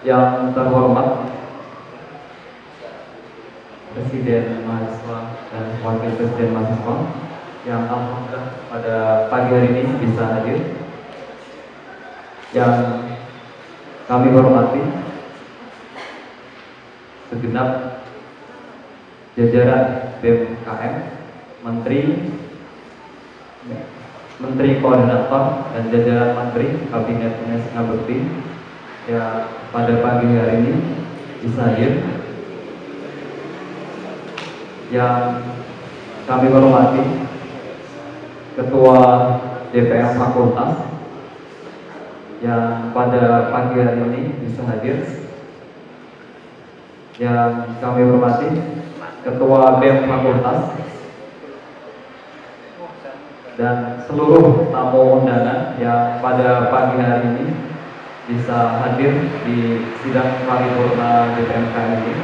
Yang terhormat Presiden Mahasiswa dan Wakil Presiden Mahasiswa yang alhamdulillah pada pagi hari ini bisa hadir, yang kami hormati segenap jajaran BMKM, Menteri Koordinator dan jajaran Menteri Kabinet UNES Ngabekti yang pada pagi hari ini bisa hadir, yang kami hormati Ketua DPM Fakultas yang pada pagi hari ini bisa hadir, yang kami hormati Ketua BEM Fakultas dan seluruh tamu undangan yang pada pagi hari ini bisa hadir di sidang paripurna DPMKM ini,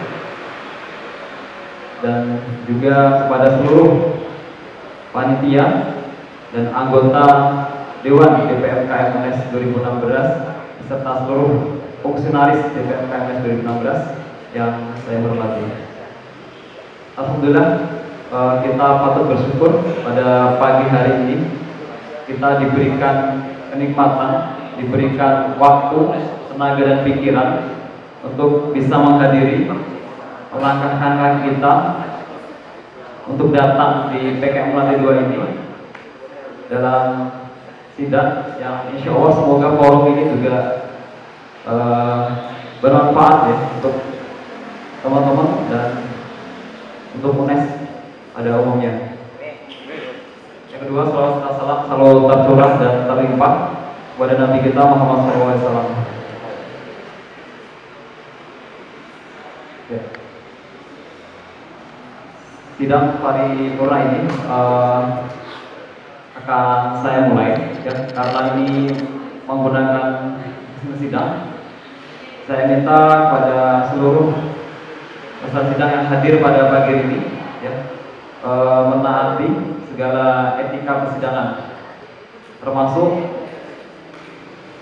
dan juga kepada seluruh panitia dan anggota Dewan DPMKM UNES 2016 serta seluruh fungsionaris DPMKM UNES 2016 yang saya hormati. Alhamdulillah, kita patut bersyukur pada pagi hari ini kita diberikan kenikmatan, diberikan waktu, tenaga dan pikiran untuk bisa menghadiri, melangkahkan kaki kita untuk datang di PKM lantai 2 ini dalam sidang yang insya Allah semoga forum ini juga bermanfaat ya untuk teman-teman dan untuk UNES pada umumnya. Yang kedua, salam tercurah dan terlimpah kepada Nabi kita Muhammad SAW. Ya. Sidang paripurna ini akan saya mulai ya, karena ini menggunakan sidang. Saya minta pada seluruh peserta sidang yang hadir pada pagi ini ya, menaati segala etika persidangan, termasuk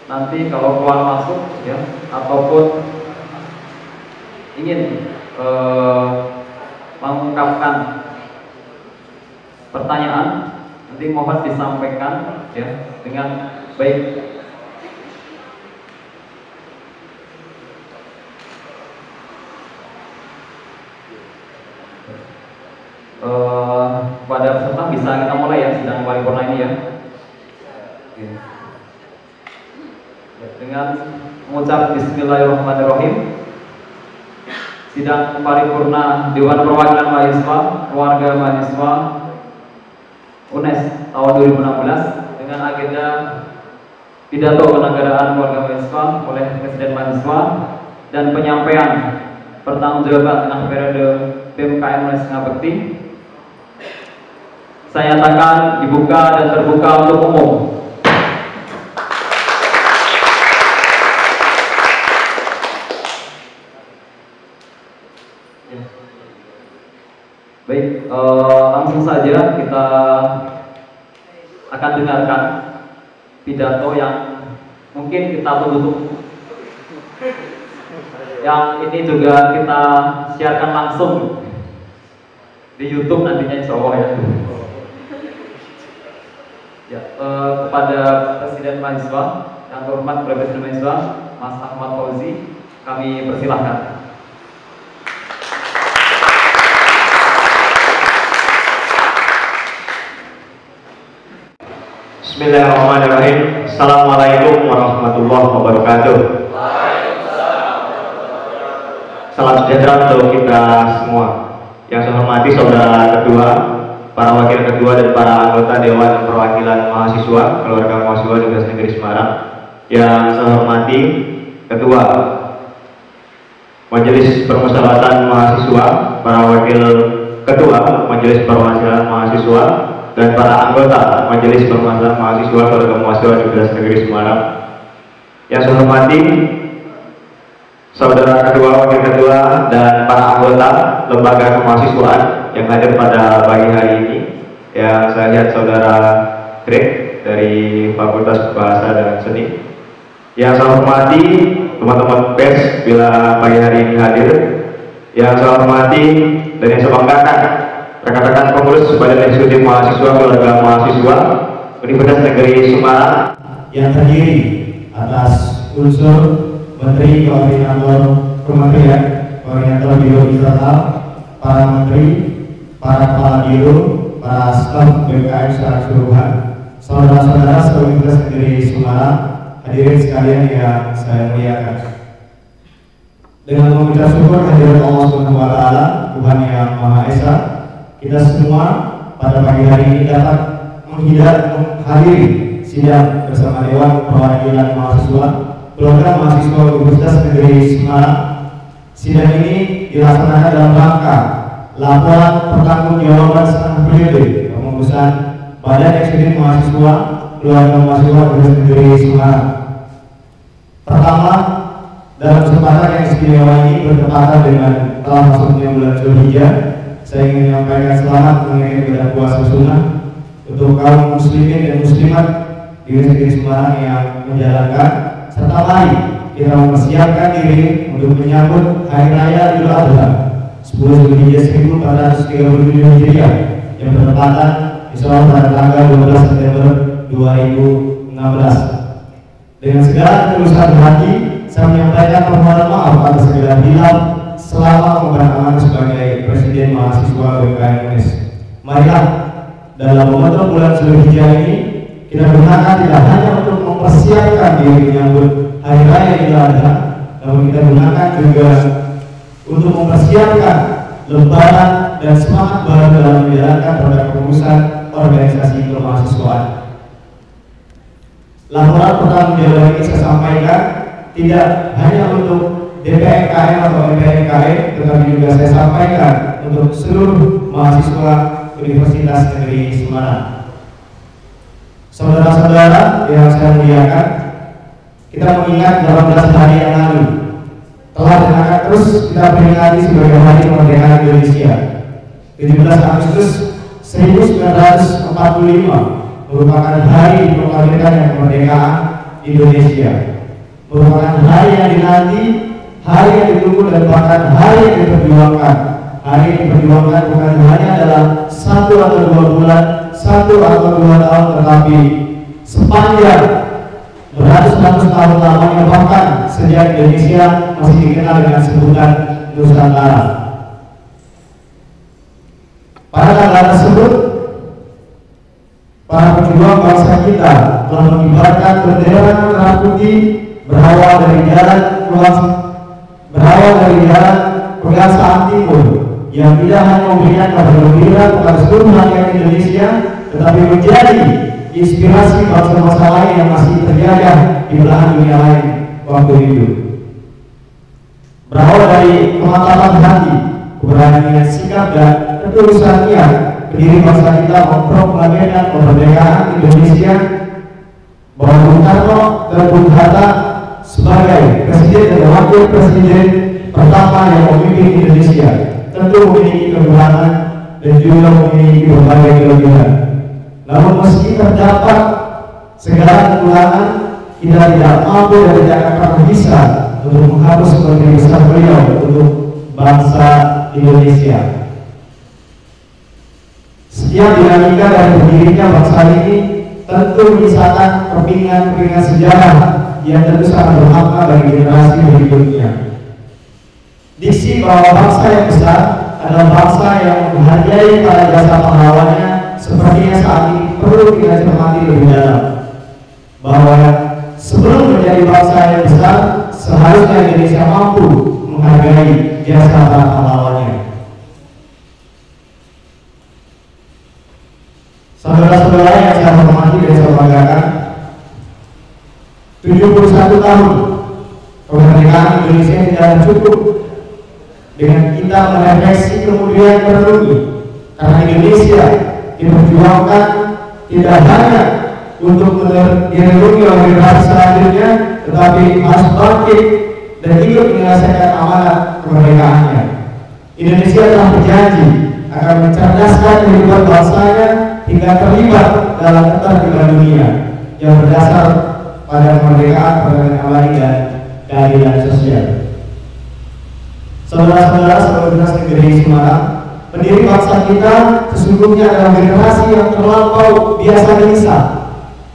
nanti kalau keluar masuk ya ataupun ingin mengungkapkan pertanyaan, nanti mohon disampaikan ya dengan baik. Pada peserta bisa kita mulai ya sidang paripurna ini ya. Dengan mengucap Bismillahirrahmanirrahim, sidang paripurna Dewan Perwakilan Mahasiswa Keluarga Mahasiswa UNES tahun 2016 dengan agenda pidato kenegaraan keluarga mahasiswa oleh Presiden Mahasiswa dan penyampaian pertanggungjawaban tentang periode BMKM UNES Ngabekti, saya nyatakan dibuka dan terbuka untuk umum. Baik, langsung saja kita akan dengarkan pidato yang mungkin kita tunggu-tunggu. Yang ini juga kita siarkan langsung di YouTube nantinya insya Allah ya. Ya, kepada Presiden Mahasiswa yang terhormat Presiden Mahasiswa Mas Ahmad Fauzi, kami persilahkan. Bismillahirrahmanirrahim. Assalamualaikum warahmatullahi wabarakatuh. Salam sejahtera untuk kita semua. Yang saya hormati saudara ketua, para wakil ketua dan para anggota Dewan Perwakilan Mahasiswa Keluarga Mahasiswa Universitas Negeri Semarang. Yang saya hormati Ketua Majelis Permusyawaratan Mahasiswa, para wakil ketua Majelis Perwakilan Mahasiswa dan para anggota Majelis Permusyawaratan Mahasiswa Keluarga Mahasiswa Universitas Negeri Semarang. Yang saya hormati saudara ketua, wakil ketua dan para anggota lembaga kemahasiswaan yang hadir pada pagi hari ini. Yang saya lihat saudara Greg dari Fakultas Bahasa dan Seni, Yang saya hormati teman-teman pers bila pagi hari ini hadir. Yang saya hormati dan yang saya banggakan rekan-rekan pengurus Badan Eksekutif Mahasiswa Keluarga Mahasiswa Universitas Negeri Semarang yang terdiri atas unsur Menteri Koordinator Kementerian, Koordinator Biro Internal, para menteri, para kepala biro, para staf BKM secara keseluruhan, saudara-saudara se-Universitas Negeri Semarang, hadirin sekalian yang saya muliakan. Dengan mengucap syukur kehadirat Allah Subhanahu wa Ta'ala, Tuhan yang Maha Esa, kita semua pada pagi hari ini dapat menghadiri sidang bersama Dewan Perwakilan Mahasiswa Keluarga Mahasiswa Universitas Negeri Semarang. Sidang ini dilaksanakan dalam rangka laporan pertanggungjawaban setengah periode pengurusan Badan Eksekutif Mahasiswa Keluarga Mahasiswa Universitas Negeri Semarang. Pertama, dalam kesempatan yang istimewa ini bertepatan dengan telah masuknya bulan Zulhijjah, saya ingin menyampaikan selamat mengenai ibadah puasa sunnah untuk kaum muslimin dan muslimat di Negeri Semarang yang menjalankan, serta mari kita mempersiapkan diri untuk menyambut Hari Raya Idul Adha 10 Zulhijjah 1437 Hijriah yang bertepatan insyaallah pada tanggal 12 September 2016. Dengan segala ketulusan hati, saya menyampaikan permohonan maaf atas segala hilaf selama mengemban amanah sebagai Presiden Mahasiswa BKM UNES. Marilah dalam momentum bulan Zulhijjah ini kita gunakan tidak hanya untuk mempersiapkan diri menyambut Hari Raya Idul Adha, namun kita gunakan juga untuk mempersiapkan lebaran dan semangat baru dalam menjalankan roda pengurusan organisasi kemahasiswaan. Laporan pertanggungjawaban ini saya sampaikan tidak hanya untuk DPMKM atau MPMKM, tetapi juga saya sampaikan untuk seluruh mahasiswa Universitas Negeri Semarang. Saudara-saudara yang saya muliakan, kita mengingat 18 hari yang lalu telah dan akan terus kita peringati sebagai Hari Kemerdekaan Indonesia. 17 Agustus 1945 merupakan hari diproklamirkan kemerdekaan Indonesia. Merupakan hari yang dinanti, hari yang ditunggu, dan bahkan hari yang diperjuangkan. Hari yang diperjuangkan bukan hanya dalam 1 atau 2 bulan, 1 atau 2 tahun, tetapi sepanjang beratus-ratus tahun lamanya, bahkan sejak Indonesia masih dikenal dengan sebutan Nusantara. Pada tanggal tersebut, para pejuang bangsa kita telah mengibarkan bendera merah putih berawal dari jalan Pegangsaan Timur yang tidak hanya memberikan kabar gembira kepada seluruh rakyat Indonesia, tetapi menjadi inspirasi bangsa-bangsa lain yang masih terjajah di belahan dunia lain waktu itu. Berawal dari kemantapan hati, keberanian sikap, dan ketulusan niat pendiri bangsa kita memproklamirkan kemerdekaan Indonesia, bahwa Bung Karno dan Bung Hatta sebagai presiden dan wakil presiden pertama yang memimpin Indonesia tentu memiliki kekurangan dan juga memiliki berbagai kelebihan. Namun meski terdapat segala kekurangan, kita tidak mampu dan tidak akan pernah bisa untuk menghapus sebagai besar beliau untuk bangsa Indonesia. Setiap dinamika dari berdirinya bangsa ini tentu menyisakan kepingan-kepingan sejarah yang tentu sangat bermakna bagi generasi berikutnya. Diksi bahwa bangsa yang besar adalah bangsa yang menghargai para jasa pahlawannya sepertinya saat ini perlu kita cermati lebih dalam, bahwa sebelum menjadi bangsa yang besar seharusnya Indonesia mampu menghargai jasa para pahlawannya. Saudara-saudara yang saya hormati dan saya banggakan, 71 tahun kemerdekaan Indonesia tidak cukup dengan kita merefleksi kemudian merenungi, karena Indonesia diperjuangkan tidak hanya untuk dilindungi oleh generasi selanjutnya, tetapi harus bangkit dan ikut menyelesaikan amanat kemerdekaannya. Indonesia telah berjanji akan mencerdaskan kehidupan bangsanya hingga terlibat dalam ketertiban dunia yang berdasar pada kemerdekaan, perdagangan abadi dan keadilan sosial. Saudara-saudara Universitas Negeri Semarang, pendiri bangsa kita sesungguhnya adalah generasi yang terlampau biasa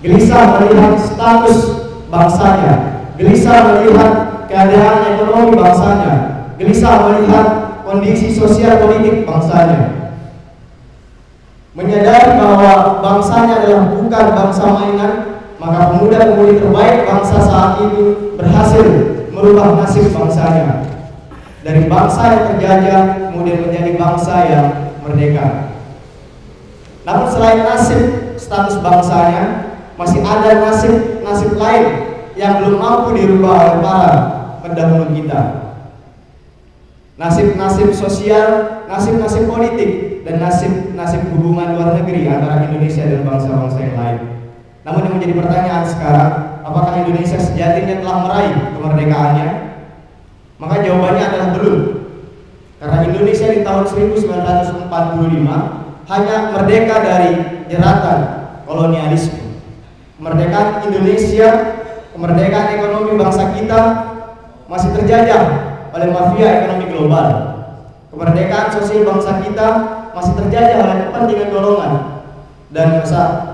gelisah melihat status bangsanya, gelisah melihat keadaan ekonomi bangsanya, gelisah melihat kondisi sosial politik bangsanya. Menyadari bahwa bangsanya adalah bukan bangsa mainan, maka pemuda-pemudi terbaik bangsa saat itu berhasil merubah nasib bangsanya dari bangsa yang terjajah kemudian menjadi bangsa yang merdeka. Namun selain nasib status bangsanya, masih ada nasib lain yang belum mampu dirubah oleh para pendahulu kita. Nasib-nasib sosial, nasib-nasib politik, dan nasib hubungan luar negeri antara Indonesia dan bangsa-bangsa yang lain. Namun yang menjadi pertanyaan sekarang, apakah Indonesia sejatinya telah meraih kemerdekaannya? Maka jawabannya adalah belum. Karena Indonesia di tahun 1945 hanya merdeka dari jeratan kolonialisme. Kemerdekaan Indonesia, kemerdekaan ekonomi bangsa kita masih terjajah oleh mafia ekonomi global. Kemerdekaan sosial bangsa kita masih terjajah oleh kepentingan golongan. Dan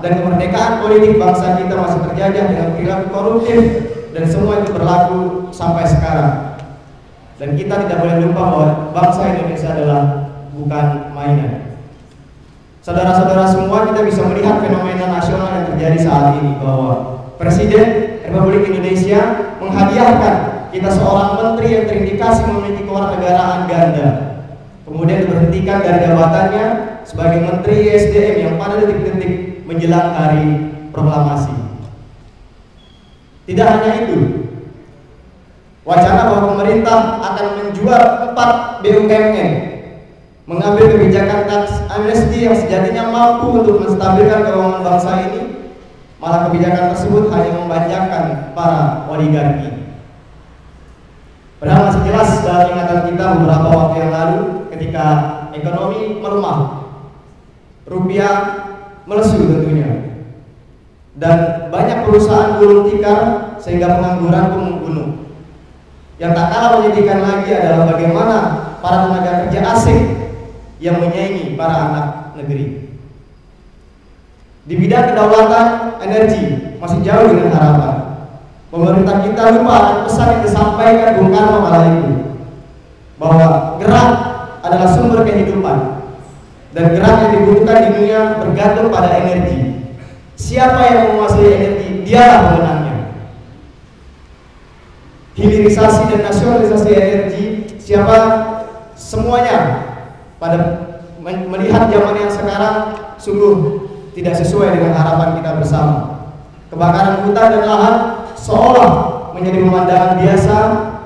kemerdekaan politik bangsa kita masih terjajah dengan perilaku koruptif, dan semua itu berlaku sampai sekarang. Dan kita tidak boleh lupa bahwa bangsa Indonesia adalah bukan mainan. Saudara-saudara semua, kita bisa melihat fenomena nasional yang terjadi saat ini, bahwa Presiden Republik Indonesia menghadiahkan kita seorang menteri yang terindikasi memiliki kewarganegaraan ganda, kemudian diberhentikan dari jabatannya sebagai Menteri SDM yang pada detik-detik menjelang hari proklamasi. Tidak hanya itu, wacana bahwa pemerintah akan menjual 4 BUMN, mengambil kebijakan tax amnesty yang sejatinya mampu untuk menstabilkan keuangan bangsa ini, malah kebijakan tersebut hanya membanjakan para oligarki. Padahal masih jelas dalam ingatan kita beberapa waktu yang lalu ketika ekonomi melemah, rupiah melesu tentunya, dan banyak perusahaan gulung tikar sehingga pengangguran pun membunuh. Yang tak kalah menyedihkan lagi adalah bagaimana para tenaga kerja asing yang menyaingi para anak negeri. Di bidang kedaulatan energi masih jauh dengan harapan. Pemerintah kita lupa akan pesan yang disampaikan Bung Karno kala itu, bahwa gerak adalah sumber kehidupan, dan gerak yang dibutuhkan di dunia bergantung pada energi. Siapa yang menguasai energi, dialah pemenangnya. Hilirisasi dan nasionalisasi energi, siapa semuanya pada melihat zaman yang sekarang sungguh tidak sesuai dengan harapan kita bersama. Kebakaran hutan dan lahan seolah menjadi pemandangan biasa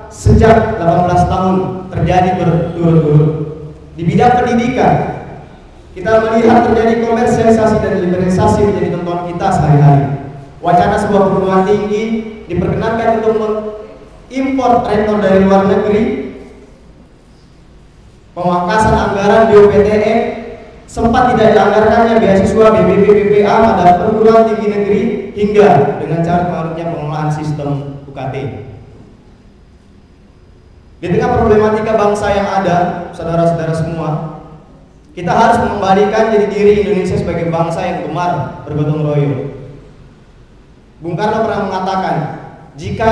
sejak 18 tahun terjadi berturut-turut. Di bidang pendidikan, kita melihat terjadi komersialisasi dan liberalisasi menjadi tontonan kita sehari-hari. Wacana sebuah perguruan tinggi diperkenankan untuk mengimpor rektor dari luar negeri. Pemangkasan anggaran BUPTN, sempat tidak dianggarkannya beasiswa BPP BPA pada perguruan tinggi negeri, hingga dengan cara pengaruhnya pengelolaan sistem UKT. Di tengah problematika bangsa yang ada, saudara-saudara semua, kita harus mengembalikan jadi diri Indonesia sebagai bangsa yang gemar bergotong royong. Bung Karno pernah mengatakan, jika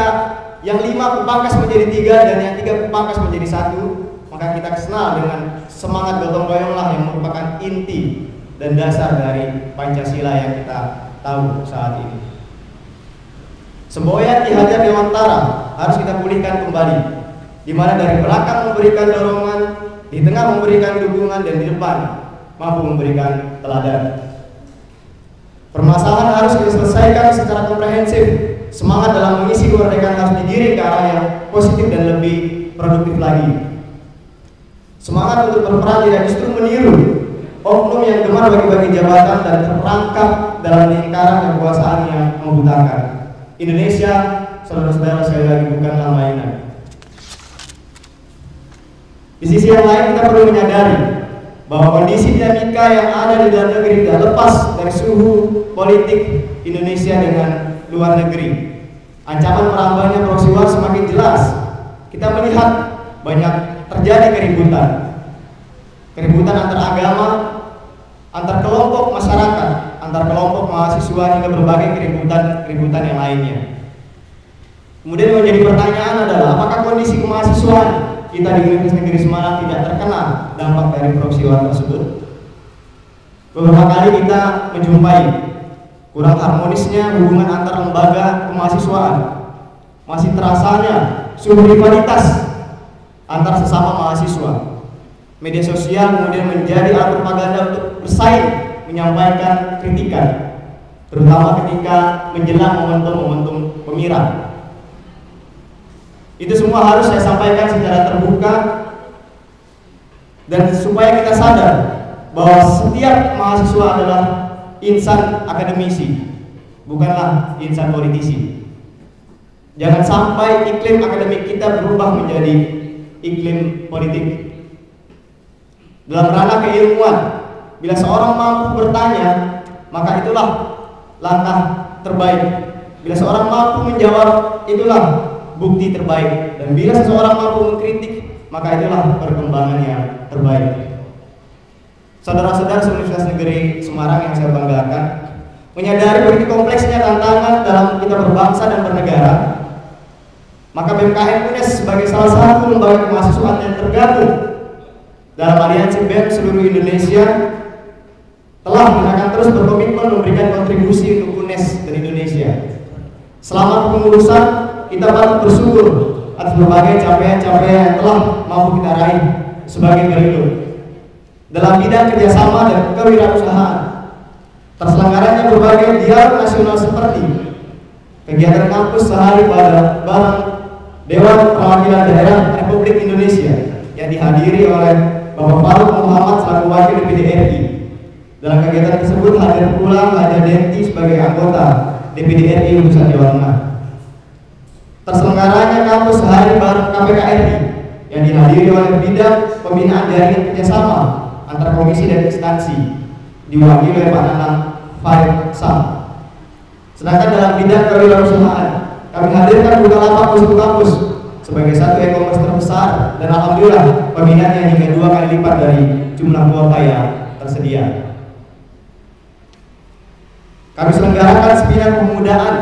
yang 5 kupangkas menjadi 3 dan yang 3 kupangkas menjadi 1, maka kita kenal dengan semangat gotong royonglah yang merupakan inti dan dasar dari Pancasila yang kita tahu saat ini. Semboyan Ki Hajar Dewantara harus kita pulihkan kembali, di mana dari belakang memberikan dorongan, di tengah memberikan dukungan, dan di depan mampu memberikan teladan. Permasalahan harus diselesaikan secara komprehensif. Semangat dalam mengisi kemerdekaan harus digiring ke arah yang positif dan lebih produktif lagi. Semangat untuk berperan tidak justru meniru oknum yang gemar bagi-bagi jabatan dan terperangkap dalam lingkaran kekuasaan yang membutakan. Indonesia, saudara-saudara, sekali lagi bukanlah mainan. Di sisi yang lain, kita perlu menyadari bahwa kondisi dinamika yang ada di dalam negeri tidak lepas dari suhu politik Indonesia dengan luar negeri. Ancaman merambahnya proksi war semakin jelas. Kita melihat banyak terjadi keributan antar agama, antar kelompok masyarakat, antar kelompok mahasiswa, hingga berbagai keributan yang lainnya. Kemudian yang menjadi pertanyaan adalah, apakah kondisi kemahasiswaan kita di Universitas Negeri Semarang tidak terkena dampak dari proksi war tersebut? Beberapa kali kita menjumpai kurang harmonisnya hubungan antar lembaga kemahasiswaan, masih terasanya suhu rivalitas antar sesama mahasiswa. Media sosial kemudian menjadi alat propaganda untuk bersaing menyampaikan kritikan, terutama ketika menjelang momentum pemilihan. Itu semua harus saya sampaikan secara terbuka, dan supaya kita sadar bahwa setiap mahasiswa adalah insan akademisi, bukanlah insan politisi. Jangan sampai iklim akademik kita berubah menjadi iklim politik. Dalam ranah keilmuan, bila seorang mampu bertanya, maka itulah langkah terbaik. Bila seorang mampu menjawab, itulah bukti terbaik. Dan bila seseorang mampu mengkritik, maka itulah perkembangan yang terbaik. Saudara-saudara Universitas Negeri Semarang yang saya banggakan, menyadari begitu kompleksnya tantangan dalam kita berbangsa dan bernegara, maka BMKM UNES sebagai salah satu lembaga kemahasiswaan yang tergabung dalam aliansi BEM seluruh Indonesia telah dan akan terus berkomitmen memberikan kontribusi untuk UNES dan Indonesia. Selama kepengurusan, kita patut bersyukur atas berbagai capaian-capaian yang telah mampu kita raih sebagai berikut. Dalam bidang kerjasama dan kewirausahaan, terselenggaranya berbagai dialog nasional seperti kegiatan kampus sehari bareng Dewan Perwakilan Daerah Republik Indonesia yang dihadiri oleh Bapak Faruk Muhammad selaku Wakil DPD RI. Dalam kegiatan tersebut hadir pula Haja Denti sebagai anggota DPD RI urusan Jawa Tengah. Terselenggaranya kampus sehari bareng KPK RI yang dihadiri oleh bidang pembinaan jaringan kerjasama antar komisi dan instansi diwakili oleh Pak Nanang Farid Sam. Sedangkan dalam bidang kewirausahaan, kami hadirkan Bukalapak Pusku Kampus sebagai satu e-commerce terbesar, dan alhamdulillah peminatnya hingga 2 kali lipat dari jumlah kuota yang tersedia. Kami selenggarakan seminar pemudaan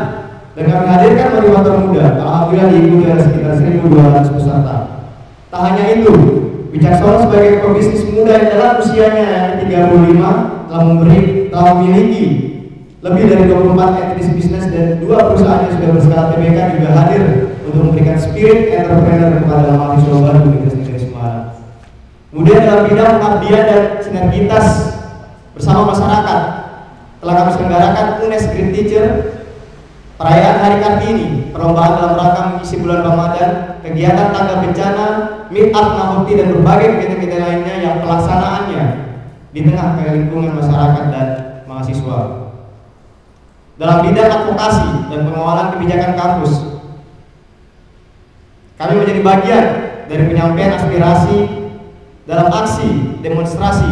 dan kami hadirkan motivator muda, alhamdulillah diikuti oleh sekitar 1.200 peserta. Tak hanya itu, Wicaksono sebagai pebisnis muda yang dalam usianya 35 telah memiliki lebih dari 24 entitas bisnis dan 2 perusahaan yang sudah berskala TBK juga hadir untuk memberikan spirit entrepreneur kepada mahasiswa baru di Universitas Negeri Semarang. Kemudian dalam bidang pengabdian dan sinergitas bersama masyarakat, telah kami selenggarakan UNES Green Teacher, perayaan Hari Kartini, perlombaan dalam rangka mengisi bulan Ramadan, kegiatan tangga bencana, meet up Nahukti, dan berbagai kegiatan lainnya yang pelaksanaannya di tengah lingkungan masyarakat dan mahasiswa. Dalam bidang advokasi dan pengawalan kebijakan kampus, kami menjadi bagian dari penyampaian aspirasi dalam aksi demonstrasi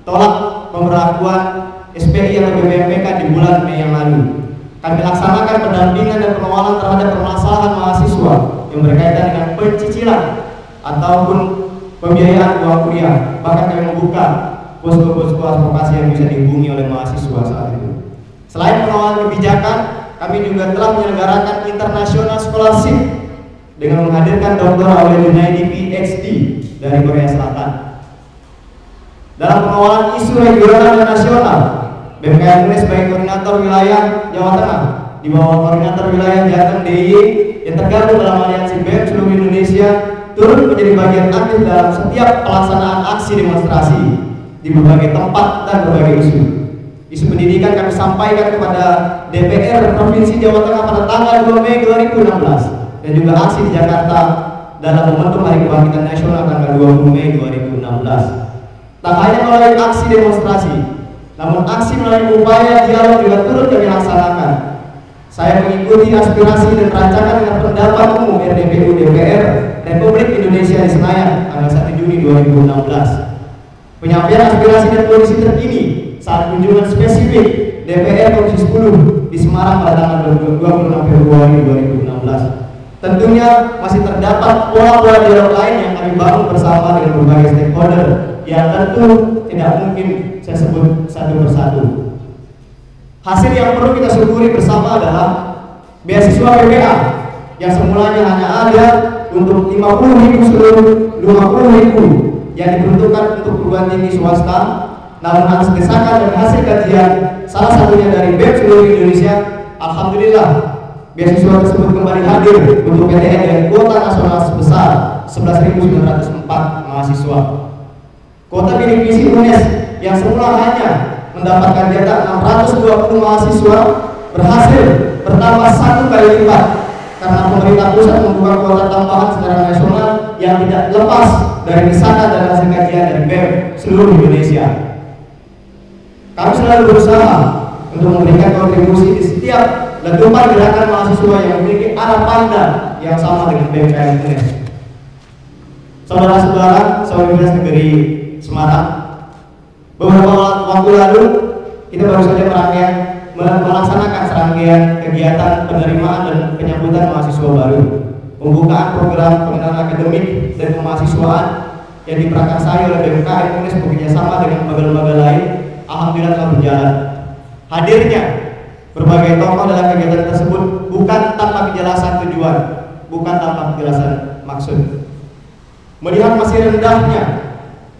tolak pemberlakuan SPI atau BPMPK di bulan Mei yang lalu. Kami laksanakan pendampingan dan pengawalan terhadap permasalahan mahasiswa yang berkaitan dengan pencicilan ataupun pembiayaan uang kuliah. Bahkan kami membuka posko-posko advokasi yang bisa dihubungi oleh mahasiswa saat itu. Selain pengawalan kebijakan, kami juga telah menyelenggarakan International Scholarship dengan menghadirkan Dr. Aulia Junaidi PhD dari Korea Selatan. Dalam pengawalan isu regional dan nasional, BMKM UNES sebagai koordinator wilayah Jawa Tengah di bawah koordinator wilayah Jateng DIY yang tergabung dalam aliansi BEM seluruh Indonesia turut menjadi bagian aktif dalam setiap pelaksanaan aksi demonstrasi di berbagai tempat dan berbagai isu. Isu pendidikan kami sampaikan kepada DPR Provinsi Jawa Tengah pada tanggal 2 Mei 2016 dan juga aksi di Jakarta dalam momentum Hari Kebangkitan Nasional tanggal 20 Mei 2016. Tak hanya melalui aksi demonstrasi, namun aksi melalui upaya dialog juga turut kami laksanakan. Saya mengikuti aspirasi dan rancangan dengan pendapat umum RDPU DPR Republik Indonesia di Senayan tanggal 1 Juni 2016. Penyampaian aspirasi dan kondisi terkini saat kunjungan spesifik DPR Komisi 10 di Semarang pada tanggal 26 Februari 2016. Tentunya masih terdapat pola-pola dialog lain yang kami bangun bersama dengan berbagai stakeholder yang tentu tidak mungkin saya sebut satu persatu. Hasil yang perlu kita syukuri bersama adalah beasiswa PPA yang semulanya hanya ada untuk 50.000 seluruh 50.000 yang diperuntukkan untuk perguruan tinggi swasta, namun atas desakan dan hasil kajian salah satunya dari BEM seluruh Indonesia, alhamdulillah beasiswa tersebut kembali hadir untuk PTN dengan kuota nasional sebesar 11.904 mahasiswa. Kuota bidik misi UNES yang semula hanya mendapatkan jatah 620 mahasiswa berhasil bertambah 1 kali lipat karena pemerintah pusat membuka kuota tambahan secara nasional yang tidak lepas dari desakan dan hasil kajian dari BEM seluruh Indonesia. Kami selalu berusaha untuk memberikan kontribusi di setiap letupan gerakan mahasiswa yang memiliki arah pandang yang sama dengan BMKM UNES. Saudara-saudara, Universitas Negeri Semarang, beberapa waktu lalu kita baru saja melaksanakan serangkaian kegiatan penerimaan dan penyambutan mahasiswa baru, pembukaan program pengenalan akademik dan kemahasiswaan yang diprakarsai oleh BMKM UNES bekerjasama dengan lembaga-lembaga lain, alhamdulillah telah berjalan. Hadirnya berbagai tokoh dalam kegiatan tersebut bukan tanpa kejelasan tujuan, bukan tanpa kejelasan maksud. Melihat masih rendahnya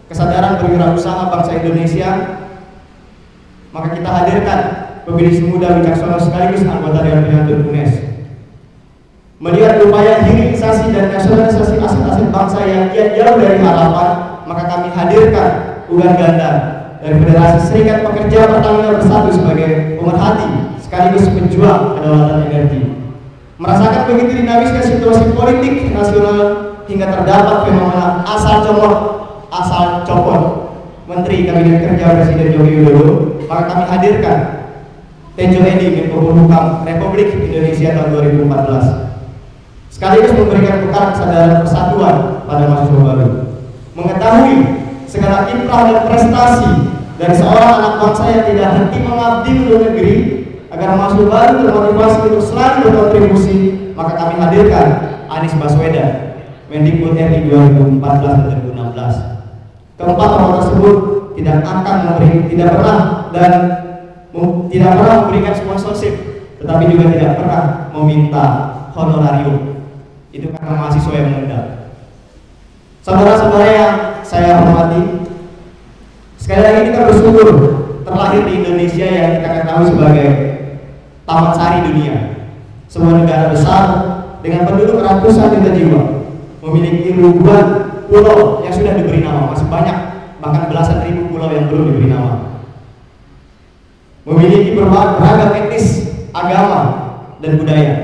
kesadaran berwirausaha bangsa Indonesia, maka kita hadirkan pemilih muda bijaksana sekaligus anggota Dewan Pengatur UNES. Melihat upaya hilirisasi dan nasionalisasi aset-aset bangsa yang kian jauh dari harapan, maka kami hadirkan unggahan ganda dari Federasi Serikat Pekerja Pertamina Bersatu sebagai pemerhati sekaligus pejuang kedaulatan energi. Merasakan begitu dinamisnya situasi politik nasional hingga terdapat fenomena asal comot, asal copot Menteri Kabinet Kerja Presiden Joko Widodo, maka kami hadirkan Tejo Edi Menko Polhukam Republik Indonesia tahun 2014, sekaligus memberikan bekal kesadaran persatuan pada mahasiswa baru, mengetahui segala kiprah dan prestasi dari seorang anak bangsa yang tidak henti mengabdi untuk negeri agar mahasiswa baru termotivasi untuk selalu berkontribusi, maka kami hadirkan Anies Baswedan, Mendikbud RI 2014-2016. Keempat tokoh tersebut tidak pernah memberikan sponsorship, tetapi juga tidak pernah meminta honorarium. Itu karena mahasiswa yang mengundang. Saudara-saudara yang saya hormati, sekali lagi kita bersyukur terlahir di Indonesia yang kita ketahui sebagai taman sari dunia, sebuah negara besar dengan penduduk ratusan juta jiwa, memiliki ribuan pulau yang sudah diberi nama, masih banyak, bahkan belasan ribu pulau yang belum diberi nama, memiliki beragam etnis, agama, dan budaya.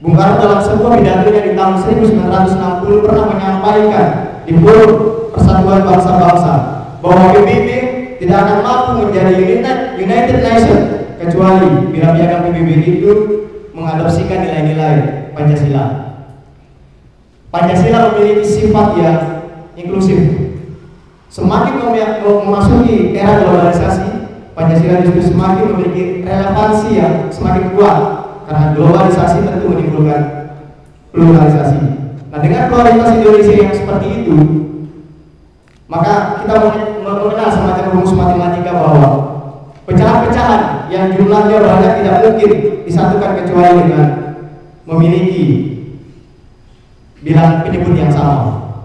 Bung Karno dalam sebuah pidatonya di tahun 1960 pernah menyampaikan di Forum Persatuan Bangsa-Bangsa bahwa PBB tidak akan mampu menjadi United Nation kecuali bila piagam PBB itu mengadopsikan nilai-nilai Pancasila. Pancasila memiliki sifat yang inklusif. Semakin memasuki era globalisasi, Pancasila justru semakin memiliki relevansi yang semakin kuat karena globalisasi tentu menimbulkan pluralisasi. Nah, dengan kualitas Indonesia yang seperti itu, maka kita mengenal semacam rumus matematika bahwa pecahan-pecahan yang jumlahnya banyak tidak mungkin disatukan kecuali dengan memiliki bilang penyebut yang sama.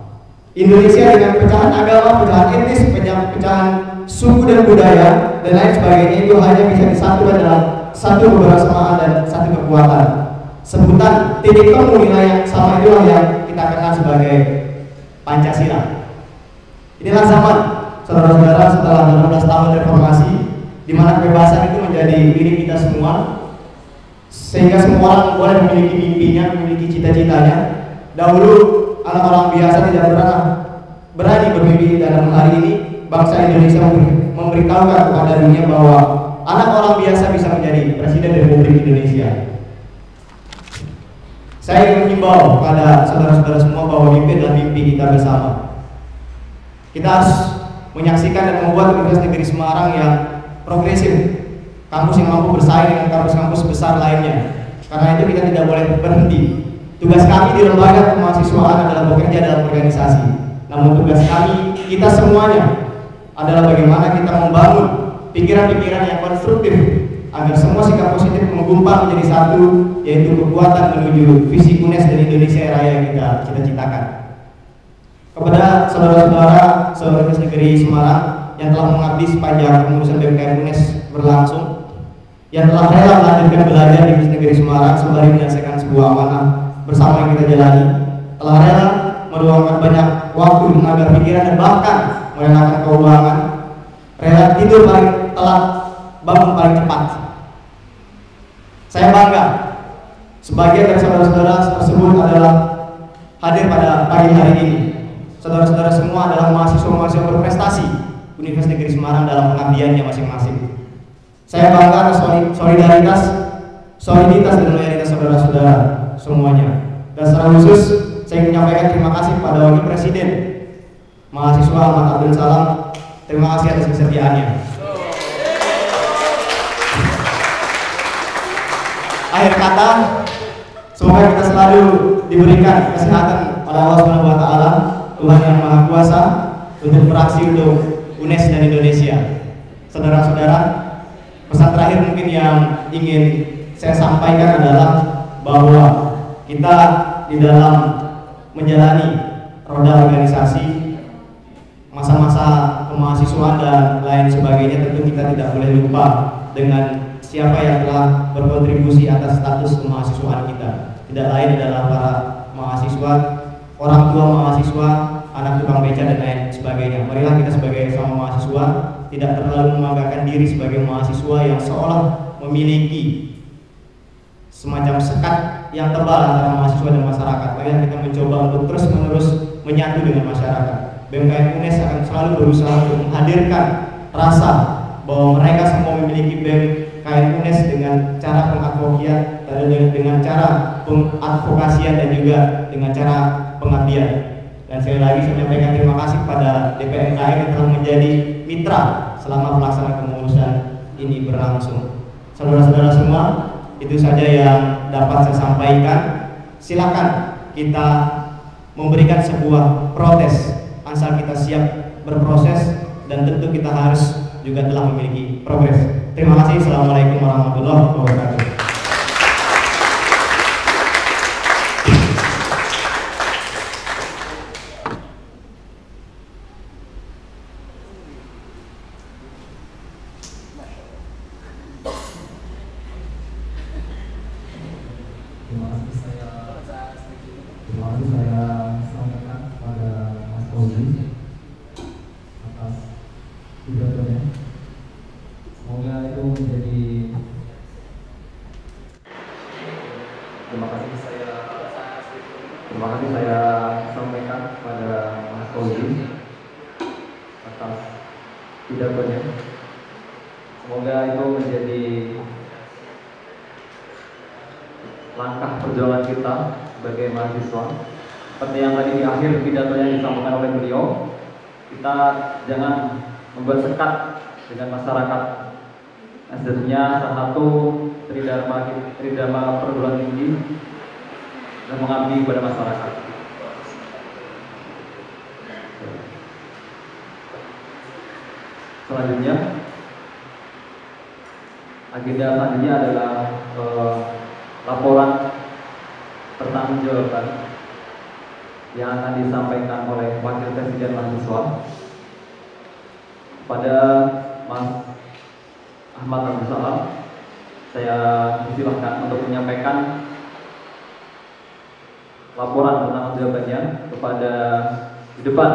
Indonesia dengan pecahan agama, pecahan etnis, pecahan suku dan budaya dan lain sebagainya itu hanya bisa disatukan dalam satu kebersamaan dan satu kekuatan. Sebutan titik temu nilai yang sama itulah yang kita kenal sebagai Pancasila. Inilah zaman, saudara-saudara, setelah 16 tahun reformasi, di mana kebebasan itu menjadi milik kita semua, sehingga semua orang boleh memiliki mimpinya, memiliki cita-citanya. Dahulu anak orang biasa tidak berani bermimpi, dalam hari ini bangsa Indonesia memberitahukan kepada dunia bahwa anak orang biasa bisa menjadi Presiden Republik Indonesia. Saya ingin menghimbau kepada saudara-saudara semua bahwa mimpi adalah mimpi kita bersama. Kita harus menyaksikan dan membuat Universitas Negeri Semarang yang progresif, kampus yang mampu bersaing dengan kampus-kampus besar lainnya. Karena itu kita tidak boleh berhenti. Tugas kami di lembaga kemahasiswaan adalah bekerja dalam organisasi. Namun tugas kami, kita semuanya adalah bagaimana kita membangun pikiran-pikiran yang konstruktif agar semua sikap positif menggumpal menjadi satu, yaitu kekuatan menuju visi UNES dan Indonesia Raya yang kita cita-citakan. Kepada saudara-saudara Universitas Negeri Semarang yang telah mengabdi sepanjang pengurusan BMKM UNES berlangsung, yang telah rela melanjutkan belajar di Universitas Negeri Semarang sembari menyelesaikan sebuah amanah bersama yang kita jalani, telah rela meluangkan banyak waktu, tenaga pikiran, dan bahkan merelakan keuangan, rela tidur paling telat, bangun paling cepat. Saya bangga sebagian dari saudara-saudara tersebut adalah hadir pada pagi hari ini. Saudara-saudara semua adalah mahasiswa-mahasiswa berprestasi Universitas Negeri Semarang dalam pengabdiannya masing-masing. Saya bangga atas soliditas dan loyalitas saudara-saudara semuanya. Dan secara khusus saya ingin menyampaikan terima kasih kepada Wakil Presiden mahasiswa Ahmad Abdul Salam. Terima kasih atas kesetiaannya. Akhir kata, semoga kita selalu diberikan kesehatan oleh Allah Subhanahu wa taala, Tuhan yang Maha Kuasa, untuk beraksi untuk UNES dan Indonesia. Saudara-saudara, pesan terakhir mungkin yang ingin saya sampaikan adalah bahwa kita di dalam menjalani roda organisasi, masa-masa kemahasiswaan dan lain sebagainya, tentu kita tidak boleh lupa dengan siapa yang telah berkontribusi atas status kemahasiswaan kita. Tidak lain adalah para mahasiswa, orang tua mahasiswa, anak tukang beca dan lain sebagainya. Marilah kita sebagai sama mahasiswa tidak terlalu membanggakan diri sebagai mahasiswa yang seolah memiliki semacam sekat yang tebal antara mahasiswa dan masyarakat. Marilah kita mencoba untuk terus-menerus menyatu dengan masyarakat. BMKM UNES akan selalu berusaha untuk menghadirkan rasa bahwa mereka semua memiliki BMKM UNES dengan cara pengadvokasian, dengan cara pengadvokasian dan juga dengan cara pengabdian. Dan sekali lagi saya menyampaikan terima kasih kepada DPMKM yang telah menjadi mitra selama pelaksanaan kepengurusan ini berlangsung. Saudara-saudara semua, itu saja yang dapat saya sampaikan. Silakan kita memberikan sebuah protes asal kita siap berproses, dan tentu kita harus juga telah memiliki progres. Terima kasih. Assalamualaikum warahmatullahi wabarakatuh. Terima kasih saya sampaikan kepada Mas Fauzi atas pidatonya. Semoga itu menjadi langkah perjuangan kita sebagai mahasiswa. Seperti yang tadi di akhir pidatonya disampaikan oleh beliau, kita jangan membuat sekat dengan masyarakat. Sebenarnya salah satu tridharma perguruan tinggi dan mengabdi kepada masyarakat. Selanjutnya, agenda selanjutnya adalah laporan pertanggungjawaban yang akan disampaikan oleh Wakil Presiden mahasiswa kepada Mas Ahmad Abdul Salam. Saya disilahkan untuk menyampaikan laporan pertanggungjawabannya kepada di depan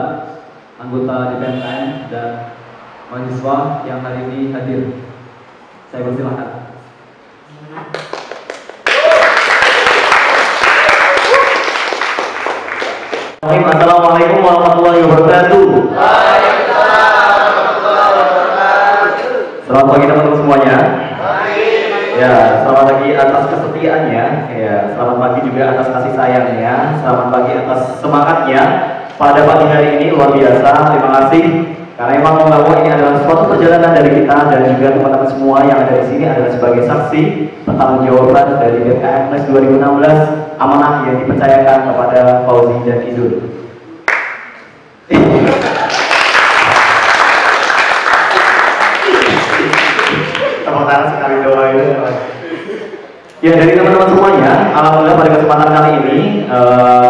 anggota DPMKM dan mahasiswa yang hari ini hadir. Saya persilahkan. Assalamualaikum warahmatullahi wabarakatuh. Selamat pagi teman-teman semuanya. Ya, selamat pagi atas kesetiaannya. Ya, selamat pagi juga atas kasih sayangnya. Selamat pagi atas semangatnya pada pagi hari ini, luar biasa. Terima kasih Karena memang mau nggak mau ini adalah suatu perjalanan dari kita dan juga teman-teman semua yang ada di sini adalah sebagai saksi pertanggungjawaban dari BMKM UNES 2016 amanah yang dipercayakan kepada Fauzi dan Idul. Tepuk tangan sekali doa itu. Ya, dari teman-teman semuanya, alhamdulillah pada kesempatan kali ini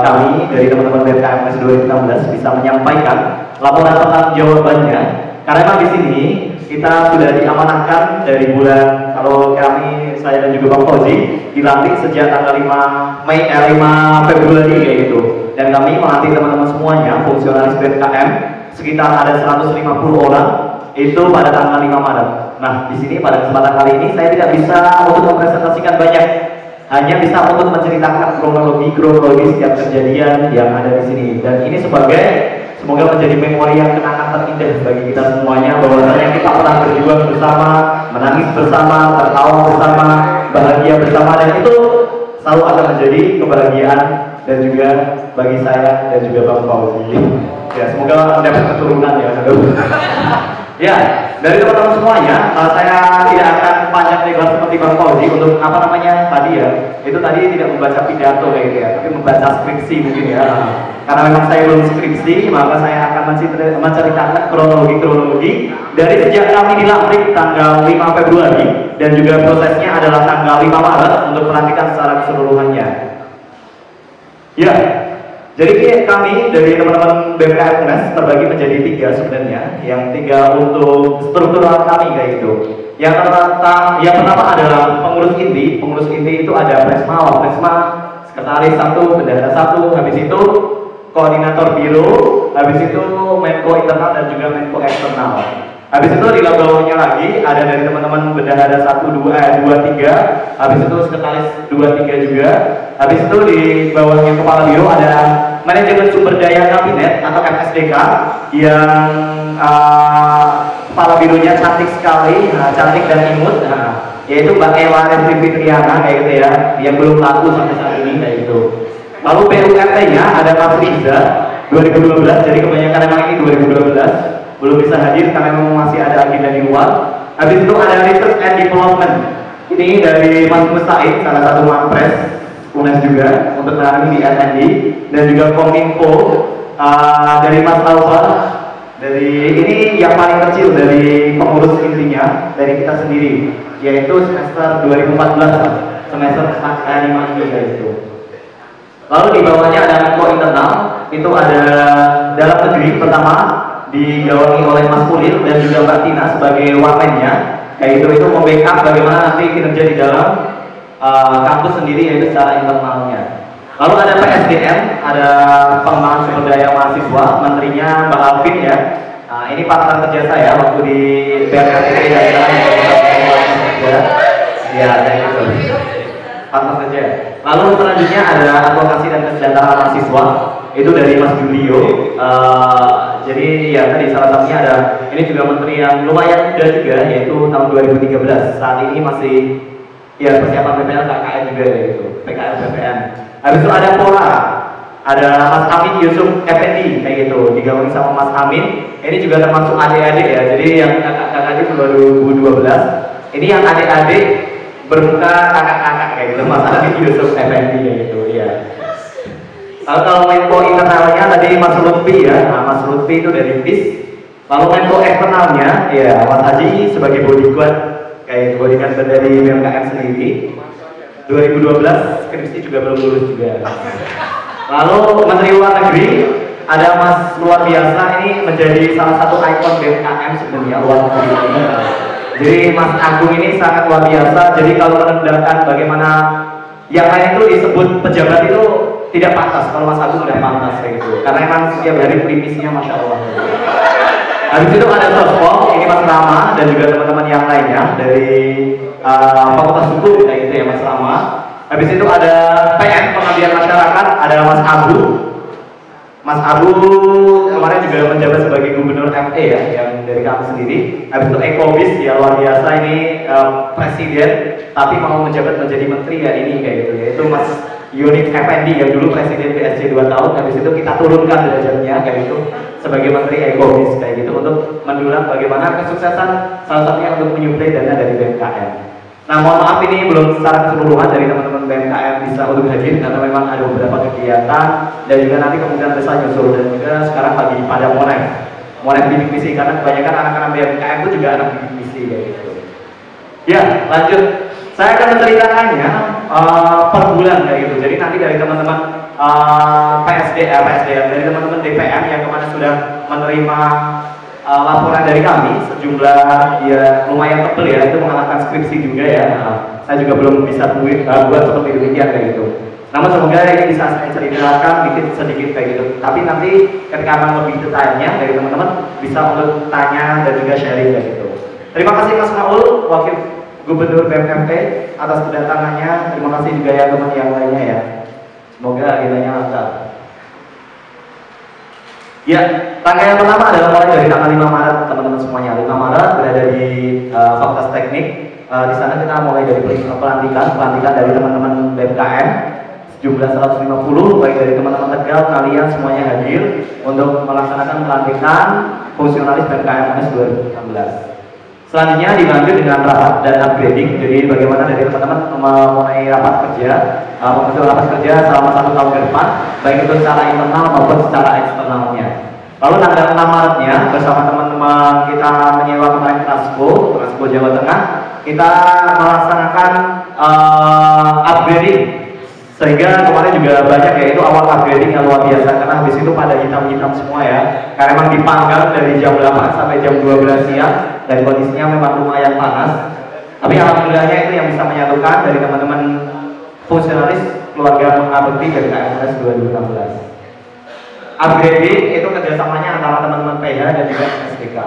kami dari teman-teman BMKM UNES 2016 bisa menyampaikan laporan pertanggungjawabannya. Karena memang di sini kita sudah diamanahkan dari bulan, kalau kami, saya dan juga Bang Fauzi dilantik sejak tanggal 5 Februari kayak gitu. Dan kami melantik teman-teman semuanya, fungsionaris BMKM sekitar ada 150 orang itu pada tanggal 5 Maret. Nah, di sini pada kesempatan kali ini saya tidak bisa untuk mempresentasikan banyak, hanya bisa untuk menceritakan kronologi setiap kejadian yang ada di sini. Dan ini semoga menjadi memori yang kenangan terindah bagi kita semuanya, bahwasanya kita pernah berjuang bersama, menangis bersama, tertawa bersama, bahagia bersama, dan itu selalu akan menjadi kebahagiaan dan juga bagi saya dan juga Bang Fauzi. Ya, semoga mendapat keturunan ya. Ya, dari teman-teman semuanya, saya tidak akan panjang lebar seperti Bang Fauzi untuk tadi ya. Itu tadi tidak membaca pidato kayak gitu ya, tapi membaca skripsi mungkin ya. Karena memang saya belum skripsi, maka saya akan menceritakan kronologi dari sejak kami dilantik tanggal 5 Februari dan juga prosesnya adalah tanggal 5 Maret untuk pelantikan secara keseluruhannya. Ya, jadi kami dari teman-teman BMKM UNES terbagi menjadi 3 sebenarnya. Yang 3 untuk struktural kami kayak gitu. Yang pertama adalah pengurus inti. Pengurus inti itu ada Presma, sekretaris 1, bendahara 1, habis itu koordinator biro, habis itu Menko internal dan juga Menko eksternal. Habis itu di bawahnya lagi ada dari teman-teman bendahara 1, 2, 3, habis itu sekretaris 2, 3 juga. Habis itu di bawahnya kepala biro ada manajemen sumber daya kabinet atau MSDK yang kepala bironya cantik sekali, cantik dan imut, yaitu Mbak Ewa Fitriana kayak gitu ya, yang belum laku sampai saat ini kayak gitu. Lalu PUMT-nya ada Mas Riza 2012, jadi kebanyakan memang ini 2012 belum bisa hadir karena memang masih ada agenda di luar. Habis itu ada Research and Development, ini dari Mas Musta'id, salah satu Manpres UNES juga untuk menangani di R&D, dan juga Kominfo dari Mas Alfa. Dari ini yang paling kecil dari pengurus intinya dari kita sendiri, yaitu semester 2014, semester 5 ini kayak gitu. Lalu di bawahnya ada Menko internal, itu ada dalam negeri pertama digawangi oleh Mas Kulil dan juga Mbak Tina sebagai wamennya, kayak itu membackup bagaimana nanti kinerja di dalam kampus sendiri yaitu secara internalnya. Lalu ada PSDM, ada pengembangan sumber daya mahasiswa, menterinya Mbak Alvin ya. Nah, ini partner kerja saya waktu di BMKT dan kerja. Ya, kayak gitu. Partner kerja. Lalu selanjutnya ada advokasi dan kesejahteraan mahasiswa, itu dari Mas Julio. Jadi ya tadi salah satunya ada, ini juga menteri yang lumayan muda juga, yaitu tahun 2013. Saat ini masih ya persiapan PPL KKN juga gitu, PKL PPN. Habis itu ada Pola, ada Mas Amin Yusuf Effendi kayak gitu, digabung sama Mas Amin. Ini juga termasuk adik-adik ya, jadi yang kakak-kakak itu 2012. Ini yang adik-adik bermuka kakak-kakak kayak gitu, Mas Amin Yusuf Effendi kayak gitu ya. Lalu kalau Menko internalnya tadi Mas Lutfi ya, nah, Mas Lutfi itu dari BIS. Lalu Menko eksternalnya ya Mas Haji sebagai bodyguard kayak bodyguard dari BMKM sendiri. 2012 skripsi juga belum lulus juga. Lalu Menteri Luar Negeri ada Mas luar biasa, ini menjadi salah satu ikon BMKM sebenarnya luar negeri ini. Jadi Mas Agung ini sangat luar biasa. Jadi kalau menandakan bagaimana yang lain itu disebut pejabat itu tidak pantas, kalau Mas Agung udah pantas kayak gitu. Karena emang setiap hari primisnya Masya Allah. Habis itu ada Sospol, ini Mas Rama dan juga teman-teman yang lainnya dari Fakultas Hukum kayak gitu ya Mas Rama. Habis itu ada PN, Pengabdian Masyarakat, ada Mas Abu. Mas Abu kemarin juga menjabat sebagai gubernur ME ya, yang dari kami sendiri. Habis itu Ekobis ya, luar biasa ini presiden, tapi mau menjabat menjadi menteri ya ini kayak gitu ya. Itu Mas Yunif Effendi yang dulu presiden BSC 2 tahun, habis itu kita turunkan derajatnya kayak gitu sebagai menteri Ekobis kayak gitu untuk mendulang bagaimana kesuksesan salah satunya untuk menyuplai dana dari BMKM. Nah, mohon maaf ini belum secara keseluruhan dari teman-teman BMKM bisa untuk hadir karena memang ada beberapa kegiatan dan juga nanti kemungkinan besar nyusul, dan juga sekarang lagi pada Monet bidik misi karena kebanyakan anak-anak BMKM itu juga anak bidik misi kayak gitu. Ya, lanjut. Saya akan menceritakannya per bulan kayak gitu. Jadi nanti dari teman-teman PSDM dari teman-teman DPM yang kemarin sudah menerima laporan dari kami sejumlah ya lumayan tebel ya, itu mengalahkan skripsi juga ya. Saya juga belum bisa buat seperti demikian kayak gitu. Namun semoga ini bisa saya ceritakan sedikit kayak gitu. Tapi nanti ketika akan lebih detailnya dari teman-teman bisa untuk tanya dan juga sharing kayak gitu. Terima kasih Mas Maul, Wakil Gubernur BMKM atas kedatangannya. Terima kasih juga ya teman yang lainnya ya. Semoga agendanya lancar. Ya, rangkaian pertama adalah mulai dari tanggal 5 Maret teman-teman semuanya. 5 Maret berada di Fakultas Teknik. Di sana kita mulai dari pelantikan dari teman-teman BMKM jumlah 150, baik dari teman-teman Tegal, kalian semuanya hadir untuk melaksanakan pelantikan fungsionaris BMKM 2016. Selanjutnya dilanjut dengan rapat dan upgrading. Jadi bagaimana dari teman-teman memulai rapat kerja, membentuk rapat kerja selama 1 tahun ke depan, baik itu secara internal maupun secara eksternalnya. Lalu tanggal 6 Maretnya bersama teman-teman kita menyewa kemarin Transpo Jawa Tengah, kita melaksanakan upgrading. Sehingga kemarin juga banyak ya, itu awal upgrading yang luar biasa karena habis itu pada hitam-hitam semua ya, karena memang dipanggang dari jam 8 sampai jam 12 siang dan kondisinya memang lumayan panas. Tapi alhamdulillahnya itu yang bisa menyatukan dari teman-teman fungsionaris keluarga mengabdi dari KMS 2016. Upgrading itu kerjasamanya antara teman-teman PH dan juga SDK.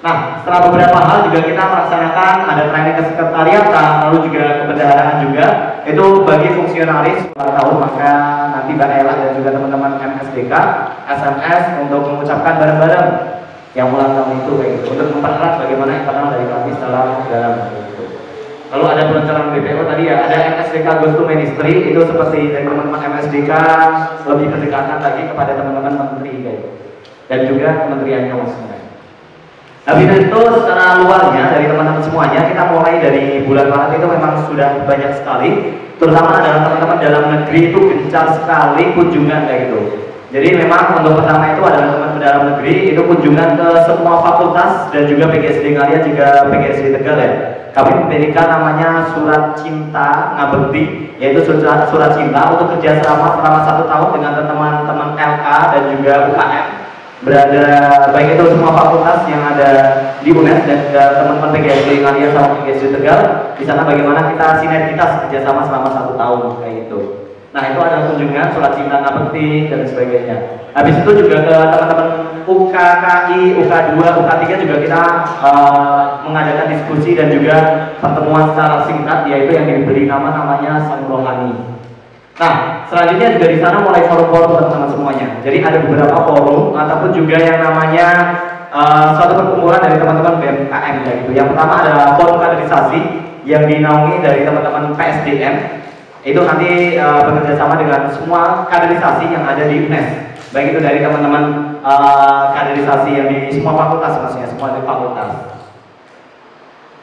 Nah, setelah beberapa hal juga kita melaksanakan ada training kesekretariatan, lalu juga kebendaharaan juga. Itu bagi fungsionaris ulang tahun, maka nanti Mbak Ella dan juga teman-teman MSDK SMS untuk mengucapkan bareng-bareng yang ulang tahun itu kayak gitu, untuk mempererat bagaimana internal dari kami dalam gitu. Lalu ada perencanaan BPO tadi ya, ada MSDK Goes to Ministry, itu seperti dari teman-teman MSDK lebih berdekatan lagi kepada teman-teman menteri kayak gitu. Dan juga kementeriannya maksudnya. Habis itu secara luarnya dari teman-teman semuanya, kita mulai dari bulan Maret itu memang sudah banyak sekali, terutama adalah teman-teman dalam negeri itu gencar sekali kunjungan kayak gitu. Jadi memang untuk pertama itu adalah teman-teman dalam negeri itu kunjungan ke semua fakultas dan juga PGSD Ngaria juga PGSD Tegal ya. Kami memberikan namanya surat cinta ngabekti, yaitu surat cinta untuk kerjasama selama 1 tahun dengan teman-teman LK dan juga UKM. Berada baik itu semua fakultas yang ada di UNES dan teman-teman PGSD Ngaria sama PGSD Tegal. Di sana bagaimana kita sinergitas kerjasama selama 1 tahun kayak gitu. Nah, itu ada kunjungan surat cinta ngabekti dan sebagainya. Habis itu juga ke teman-teman UKKI, UK2, UK3 juga kita mengadakan diskusi dan juga pertemuan secara singkat, yaitu yang diberi namanya Sang Rohani. Nah, selanjutnya juga di sana mulai forum-forum teman-teman semuanya. Jadi ada beberapa forum ataupun juga yang namanya suatu perkumpulan dari teman-teman BMKM ya gitu. Yang pertama adalah forum kaderisasi yang dinaungi dari teman-teman PSDM. Itu nanti bekerja sama dengan semua kaderisasi yang ada di UNES. Baik itu dari teman-teman kaderisasi yang di semua fakultas maksudnya, semua di fakultas.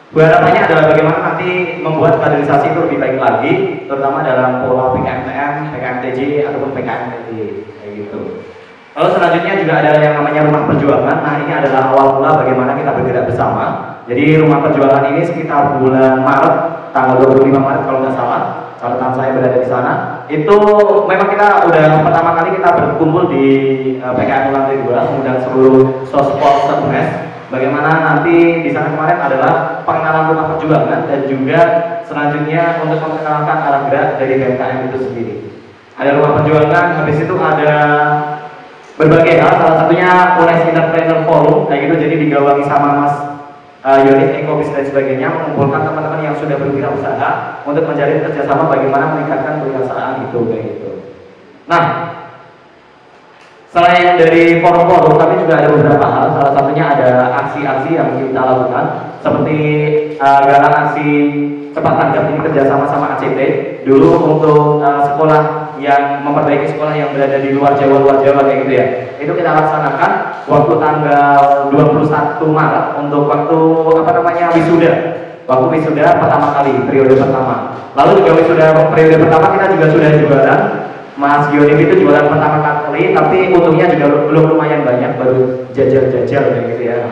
Harapannya adalah bagaimana nanti membuat kaderisasi itu lebih baik lagi, terutama dalam pola PKMTM, PKMTJ ataupun PKMTJ kayak gitu. Lalu selanjutnya juga ada yang namanya Rumah Perjuangan. Nah, ini adalah awal mula bagaimana kita bergerak bersama. Jadi Rumah Perjuangan ini sekitar bulan Maret, tanggal 25 Maret kalau nggak salah, catatan saya berada di sana. Itu memang kita udah pertama kali kita berkumpul di PKM lantai 2, kemudian seluruh sospol se-UNES. Bagaimana nanti di sana kemarin adalah pengenalan Rumah Perjuangan dan juga selanjutnya untuk memperkenalkan arah gerak dari BMKM itu sendiri. Ada Rumah Perjuangan, habis itu ada berbagai hal, salah satunya UNES Entrepreneur Forum, kayak gitu. Jadi digawangi sama Mas Yonif, Ekobis dan sebagainya, mengumpulkan teman-teman yang sudah berwirausaha untuk menjalin kerjasama bagaimana meningkatkan kewirausahaan itu kayak gitu. Nah, Selain dari forum-forum, kami juga ada beberapa hal. Salah satunya ada aksi-aksi yang kita lakukan, seperti galang aksi cepat tanggap ini kerjasama sama ACT. Dulu untuk sekolah yang memperbaiki sekolah yang berada di luar Jawa kayak gitu ya. Itu kita laksanakan waktu tanggal 21 Maret untuk waktu wisuda. Waktu wisuda pertama kali, periode pertama. Lalu juga wisuda periode pertama kita juga sudah jualan. Mas Yonif itu jualan pertama kali, tapi untungnya juga belum lumayan banyak, baru jajal-jajal kayak gitu ya.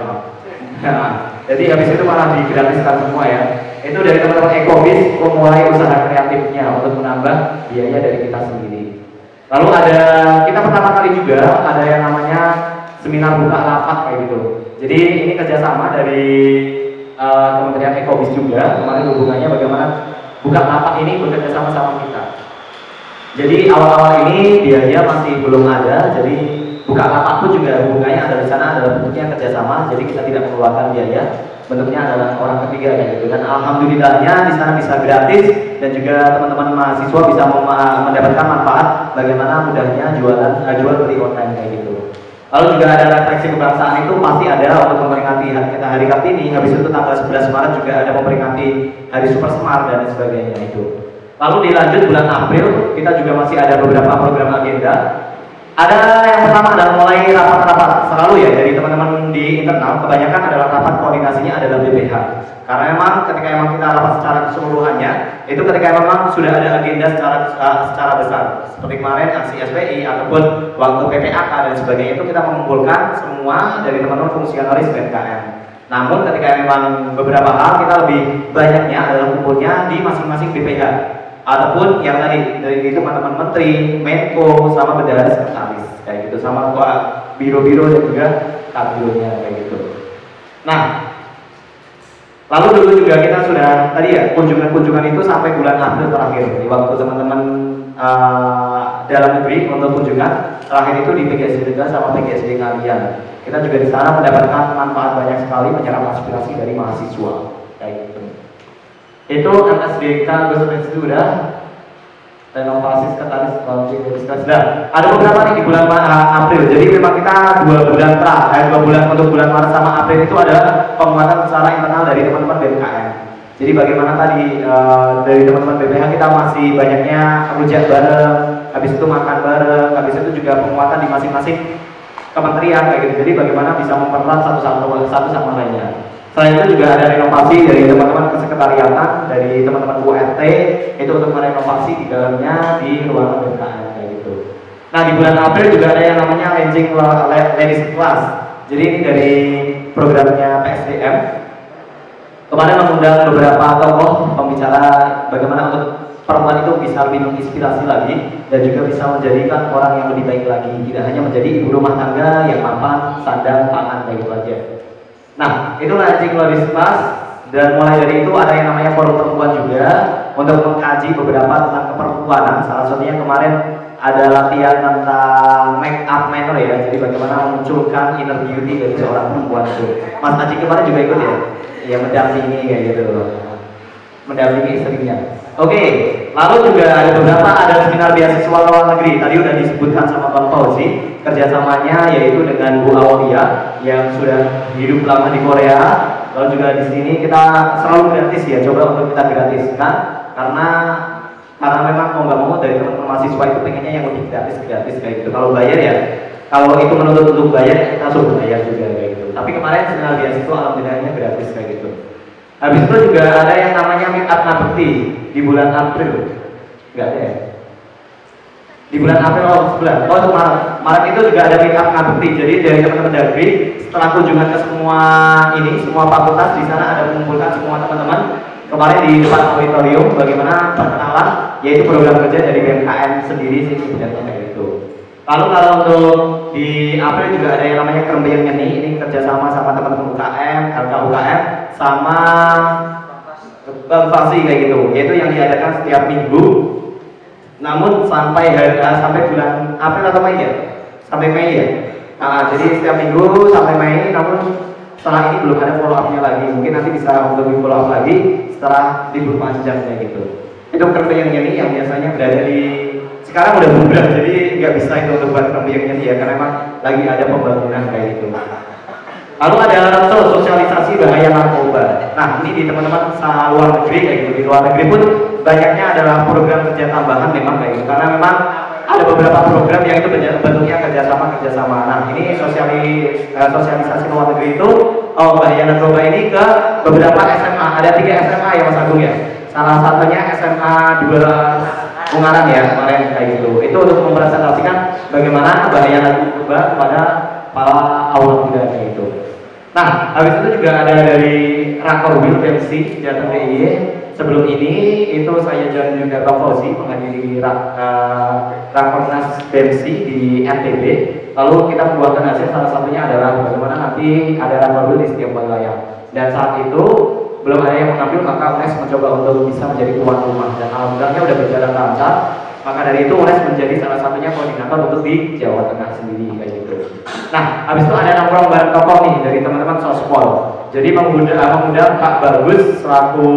Nah, jadi habis itu malah digratiskan semua ya. Itu dari teman-teman Ekobis memulai usaha kreatifnya untuk menambah biaya dari kita sendiri. Lalu kita pertama kali juga ada yang namanya seminar buka lapak kayak gitu. Jadi ini kerjasama dari Kementerian Ekobis juga. Kemarin hubungannya bagaimana buka lapak ini bekerja sama kita. Jadi awal-awal ini biaya masih belum ada, jadi buka lapak pun juga hubungannya ada di sana adalah bentuknya kerjasama, jadi kita tidak mengeluarkan biaya, bentuknya adalah orang ketiga kayak gitu. Dan alhamdulillahnya di sana bisa gratis dan juga teman-teman mahasiswa bisa mendapatkan manfaat bagaimana mudahnya jual beli online kayak gitu. Lalu juga ada refleksi kebangsaan itu pasti ada untuk memperingati hari Kartini. Habis itu tanggal 11 Maret juga ada memperingati Hari Super Semar dan sebagainya itu. Lalu dilanjut bulan April, kita juga masih ada beberapa program agenda. Ada yang pertama adalah mulai rapat-rapat selalu ya dari teman-teman di internal. Kebanyakan adalah rapat koordinasinya adalah BPH. Karena memang ketika kita rapat secara keseluruhannya, itu ketika memang sudah ada agenda secara besar. Seperti kemarin aksi SPI ataupun waktu PPAK dan sebagainya itu kita mengumpulkan semua dari teman-teman fungsionaris BMKM. Namun ketika memang beberapa hal kita lebih banyaknya adalah kumpulnya di masing-masing BPH. Ataupun yang tadi dari itu teman-teman menteri, Menko, sama bendahara sekretaris kayak gitu, sama biro-biro dan juga kabironya kayak gitu. Nah, lalu dulu juga kita sudah tadi ya kunjungan-kunjungan itu sampai bulan April terakhir. Di waktu teman-teman dalam negeri untuk kunjungan terakhir itu di PGSD juga sama PGSD Ngalian. Kita juga di sana mendapatkan manfaat banyak sekali menyerap aspirasi dari mahasiswa kayak gitu. Itu MSDK Gosok sudah renovasi sekretaris sudah. Ada beberapa nih di bulan April. Jadi memang kita 2 bulan untuk bulan Maret sama April itu ada penguatan secara internal dari teman-teman BMKM. Jadi bagaimana tadi dari teman-teman BPH kita masih banyaknya rujak bareng, habis itu makan bareng, habis itu juga penguatan di masing-masing kementerian kayak gitu. Jadi bagaimana bisa mempererat satu sama lainnya. Selain itu juga ada renovasi dari teman-teman kesekretariatan, dari teman-teman URT itu untuk merenovasi di dalamnya di ruangan BMKM kayak gitu. Nah di bulan April juga ada yang namanya launching ladies class. Jadi ini dari programnya PSDM. Kemarin mengundang beberapa tokoh pembicara bagaimana untuk perempuan itu bisa lebih menginspirasi lagi dan juga bisa menjadikan orang yang lebih baik lagi, tidak hanya menjadi ibu rumah tangga yang mapan, sandang, pangan kayak gitu aja. Nah, itu launching ladies class dan mulai dari itu ada yang namanya forum perempuan juga untuk mengkaji beberapa tentang keperempuanan. Salah satunya kemarin ada latihan tentang make up manner ya, jadi bagaimana memunculkan inner beauty dari seorang perempuan itu. Mas Aji kemarin juga ikut ya, yang mendampingi kayak gitu, mendampingi istrinya. Oke, lalu juga ada beberapa seminar beasiswa luar negeri. Tadi udah disebutkan sama Bang Fauzi, kerjasamanya yaitu dengan Bu Awalia yang sudah hidup lama di Korea. Lalu juga di sini kita selalu gratis ya, coba untuk kita gratiskan karena memang mau nggak mau dari teman-teman mahasiswa itu pengennya yang lebih gratis kayak gitu. Kalau bayar ya, kalau itu menuntut untuk bayar kita suruh bayar juga kayak gitu. Tapi kemarin seminar beasiswa alhamdulillahnya gratis kayak gitu. Habis itu juga ada yang namanya meet up Nabekti di bulan April. Enggak ada ya? Di bulan April itu Maret itu juga ada meet up Nabekti. Jadi dari teman-teman Dagri setelah kunjungan ke semua fakultas di sana ada mengumpulkan semua teman-teman kemarin di depan auditorium bagaimana perkenalan yaitu program kerja dari BMKM sendiri sih sebenarnya kayak gitu. Lalu kalau untuk di April juga ada yang namanya Kerembeyang Nyeni, ini kerjasama sama teman-teman UKM, LKUKM, sama Bang Fasi kayak gitu, yaitu yang diadakan setiap minggu. Namun sampai bulan April atau Mei ya? Sampai Mei ya? Nah, jadi setiap minggu sampai Mei, namun setelah ini belum ada follow up-nya lagi. Mungkin nanti bisa untuk follow up lagi setelah libur panjang kayak gitu. Itu Kerembeyang Nyeni yang biasanya berada di sekarang udah bubar, jadi nggak bisa itu untuk buat pembiayanya dia karena memang lagi ada pembangunan kayak gitu. Lalu ada sosialisasi bahaya narkoba. Nah ini di teman-teman luar negeri kayak gitu, di luar negeri pun banyaknya adalah program kerja tambahan memang kayak gitu karena memang ada beberapa program yang itu bentuknya kerjasama. Nah ini sosialisasi luar negeri itu bahaya narkoba ini ke beberapa SMA. Ada 3 SMA ya Mas Agung ya. Salah satunya SMA 2 Ungaran ya kemarin kayak gitu. Itu untuk mempresentasikan bagaimana bahaya narkoba kepada para awak muda kayak gitu. Nah, habis itu juga ada dari Rakorwil BMC Jateng DIY. Sebelum ini itu saya dan juga Bang Fauzi menghadiri Rakornas BMC di NTB. Lalu kita membuatkan hasil salah satunya adalah bagaimana nanti ada Rakorwil di setiap wilayah. Dan saat itu belum ada yang mengambil, maka UNES mencoba untuk bisa menjadi tuan rumah dan alhamdulillahnya udah berjalan lancar. Maka dari itu UNES menjadi salah satunya koordinator untuk di Jawa Tengah sendiri kayak gitu. Nah, habis itu ada nongkrong bareng tokoh nih dari teman-teman Sospol. Jadi mengundang Pak Bagus selaku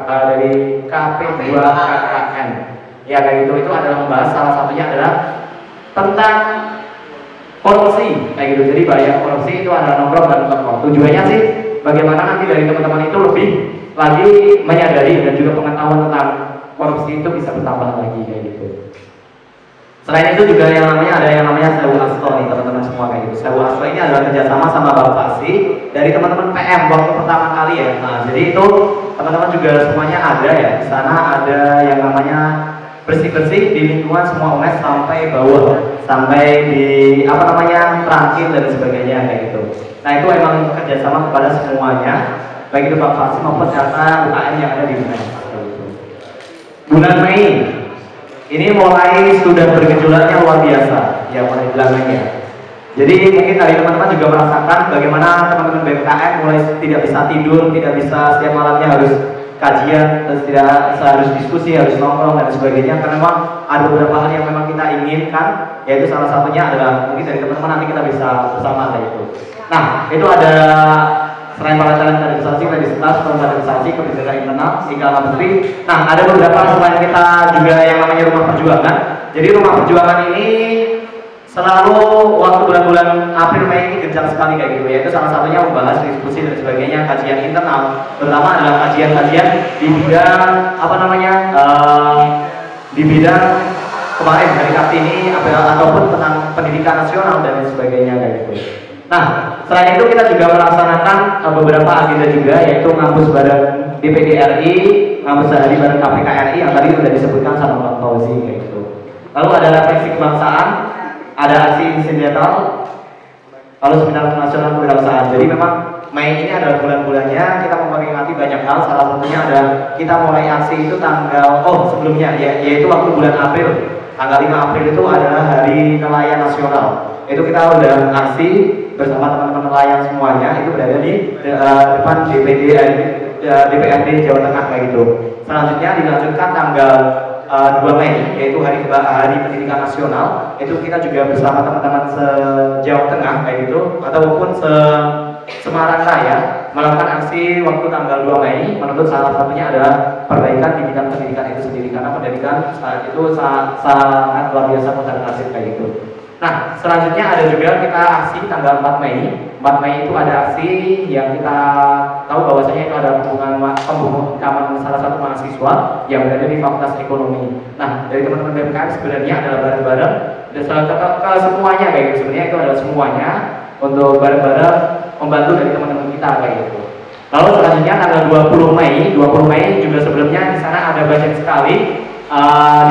dari KP2KKN. Ya kayak gitu, itu adalah membahas salah satunya adalah tentang korupsi kayak gitu. Jadi bahaya korupsi itu adalah nongkrong bareng tokoh. Tujuannya sih bagaimana nanti dari teman-teman itu lebih lagi menyadari dan juga pengetahuan tentang korupsi itu bisa bertambah lagi kayak gitu. Selain itu juga ada yang namanya Sewu Asto nih teman-teman semua kayak gitu. Sewu Asto ini adalah kerjasama sama Bang Fasi dari teman-teman PM waktu pertama kali ya. Nah jadi itu teman-teman juga semuanya ada ya. Di sana ada yang namanya bersih-bersih di lingkungan semua UNES sampai bawah, sampai di terakhir dan sebagainya kayak gitu. Nah itu emang kerjasama kepada semuanya, baik itu Bang Fasi maupun data UKM yang ada di UNES. Bulan Mei ini mulai sudah bergejolaknya luar biasa ya mulai belakangnya. Jadi mungkin dari teman-teman juga merasakan bagaimana teman-teman BMKM mulai tidak bisa tidur, tidak bisa setiap malamnya harus kajian, terus tidak harus diskusi, harus nongkrong dan sebagainya karena memang ada beberapa hal yang memang kita inginkan, yaitu salah satunya adalah mungkin dari teman-teman nanti kita bisa bersama kayak itu. Nah itu ada selain para talent kaderisasi, kaderisasi, kebijakan internal, Ika Menteri. Nah, ada beberapa selain kita juga yang namanya rumah perjuangan. Jadi rumah perjuangan ini selalu waktu bulan-bulan April Mei ini gencar sekali kayak gitu. Yaitu salah satunya membahas diskusi dan sebagainya, kajian internal. Terutama adalah kajian-kajian di bidang di bidang kemarin dari Kartini ataupun tentang pendidikan nasional dan sebagainya kayak gitu. Nah, selain itu kita juga melaksanakan beberapa agenda juga, yaitu ngampus bareng DPD RI, ngampus sehari bareng KPK RI yang tadi sudah disebutkan sama Bang Fauzi kayak gitu. Lalu ada refleksi kebangsaan, ada aksi sindiatal, lalu seminar nasional kewirausahaan. Jadi memang Mei ini adalah bulan-bulannya kita memperingati banyak hal. Salah satunya ada kita mulai aksi itu sebelumnya yaitu waktu bulan April. Tanggal 5 April itu adalah Hari Nelayan Nasional. Itu kita udah aksi bersama teman-teman nelayan semuanya itu berada di depan DPRD Jawa Tengah kayak gitu. Selanjutnya dilanjutkan tanggal 2 Mei yaitu Hari Pendidikan Nasional. Itu kita juga bersama teman-teman se-Jawa Tengah kayak gitu ataupun Semarang Raya melakukan aksi waktu tanggal 2 Mei. Menurut salah satunya adalah perbaikan di bidang pendidikan itu sendiri karena pendidikan saat itu sangat luar biasa konsentrasi kayak gitu. Nah, selanjutnya ada juga kita aksi tanggal 4 Mei. 4 Mei itu ada aksi yang kita tahu bahwasanya itu ada pembunuhan salah satu mahasiswa yang berada di Fakultas Ekonomi. Nah, dari teman-teman BMKM sebenarnya adalah bareng-bareng dan ke semuanya kayak gitu. Sebenarnya itu adalah semuanya untuk bareng-bareng membantu dari teman-teman kita kayak gitu. Lalu selanjutnya tanggal 20 Mei juga sebelumnya di sana ada banyak sekali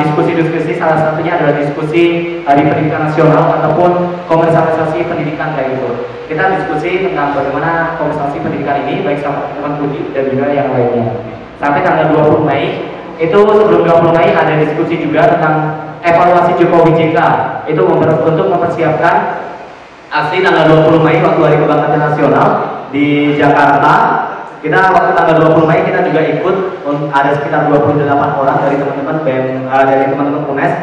diskusi-diskusi, salah satunya adalah diskusi Hari Pendidikan Nasional ataupun komersialisasi pendidikan kayak gitu. Kita diskusi tentang bagaimana komersialisasi pendidikan ini baik sama teman Budi dan juga yang lainnya. Sampai tanggal 20 Mei itu sebelum 20 Mei ada diskusi juga tentang evaluasi Jokowi JK. Itu untuk mempersiapkan aksi tanggal 20 Mei waktu Hari Kebangkitan Nasional di Jakarta. Kita waktu tanggal 20 Mei kita juga ikut, ada sekitar 28 orang dari teman-teman UNES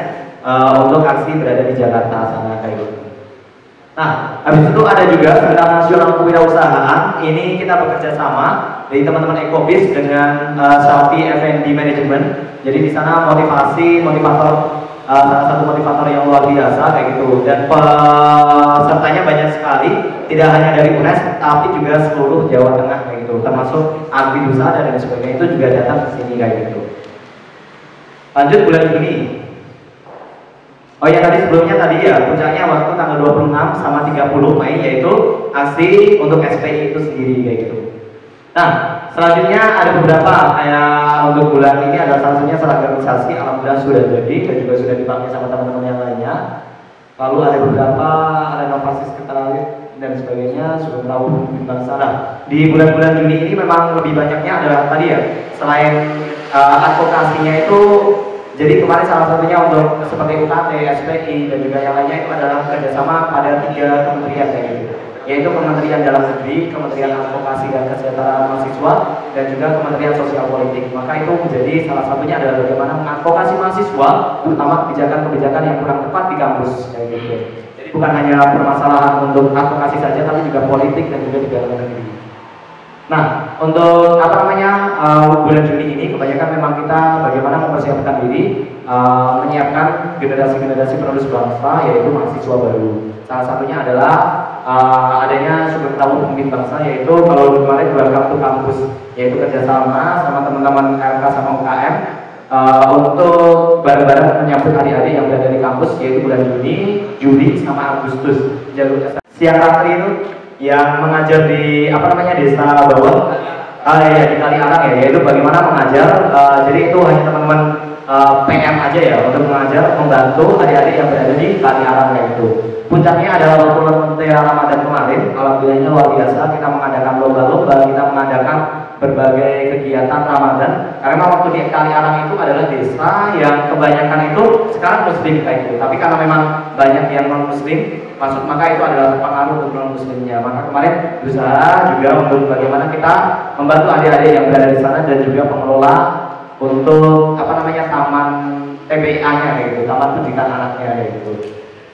untuk aksi berada di Jakarta sana kayak gitu. Nah, habis itu ada juga Seminar Nasional Kewirausahaan. Ini kita bekerja sama dari teman-teman Ecobis dengan Safi F&D Management. Jadi di sana motivator salah satu motivator yang luar biasa kayak gitu, dan pesertanya banyak sekali, tidak hanya dari UNES tapi juga seluruh Jawa Tengah kayak gitu, termasuk Agri Dusada dan sebagainya itu juga datang ke sini kayak gitu. Lanjut bulan Juni. Oh ya, tadi sebelumnya tadi ya puncaknya waktu tanggal 26 sama 30 Mei, yaitu aksi untuk SPI itu sendiri kayak gitu. Nah, selanjutnya ada beberapa kayak untuk bulan ini ada salah satunya seragamisasi, alhamdulillah sudah jadi dan juga sudah dipakai sama teman-teman yang lainnya. Lalu ada beberapa renovasi sekretariat dan sebagainya sudah tahu bangsa. Nah, di bulan-bulan Juni ini memang lebih banyaknya adalah tadi ya, selain advokasinya itu, jadi kemarin salah satunya untuk seperti UKT, SPI dan juga yang lainnya itu adalah kerjasama pada 3 kementerian kayak gitu, yaitu Kementerian Dalam Negeri, Kementerian Advokasi dan Kesejahteraan Mahasiswa, dan juga Kementerian Sosial Politik. Maka itu menjadi salah satunya adalah bagaimana mengadvokasi mahasiswa, terutama kebijakan-kebijakan yang kurang tepat di kampus kayak gitu. Jadi bukan hanya permasalahan untuk advokasi saja, tapi juga politik dan juga di dalam negeri. Nah, untuk bulan Juni ini kebanyakan memang kita bagaimana mempersiapkan diri, menyiapkan generasi-generasi penerus bangsa, yaitu mahasiswa baru. Salah satunya adalah adanya Sugeng Tahu Pemimpin Bangsa, yaitu kalau kemarin welcome to kampus, yaitu kerjasama sama teman-teman RK sama UKM untuk bareng-bareng menyambut adik-adik yang berada di kampus, yaitu bulan Juni, Juli, sama Agustus. Jalur siang ratri itu yang mengajar di desa bawah, di Kali Arang ya, yaitu bagaimana mengajar. Jadi itu hanya teman-teman PM aja ya untuk mengajar, membantu adik-adik yang berada di Kali Arang kayak gitu. Puncaknya adalah waktu Lentera Ramadan kemarin, alhamdulillahnya luar biasa, kita mengadakan lomba-lomba, kita mengadakan berbagai kegiatan Ramadan. Karena waktu di Kali Arang itu adalah desa yang kebanyakan itu sekarang muslim kayak gitu, tapi karena memang banyak yang non muslim, maka itu adalah pengaruh untuk non muslimnya. Maka kemarin berusaha juga untuk bagaimana kita membantu adik-adik yang berada di sana dan juga pengelola untuk taman TPA-nya kayak gitu, taman pendidikan anaknya kayak gitu.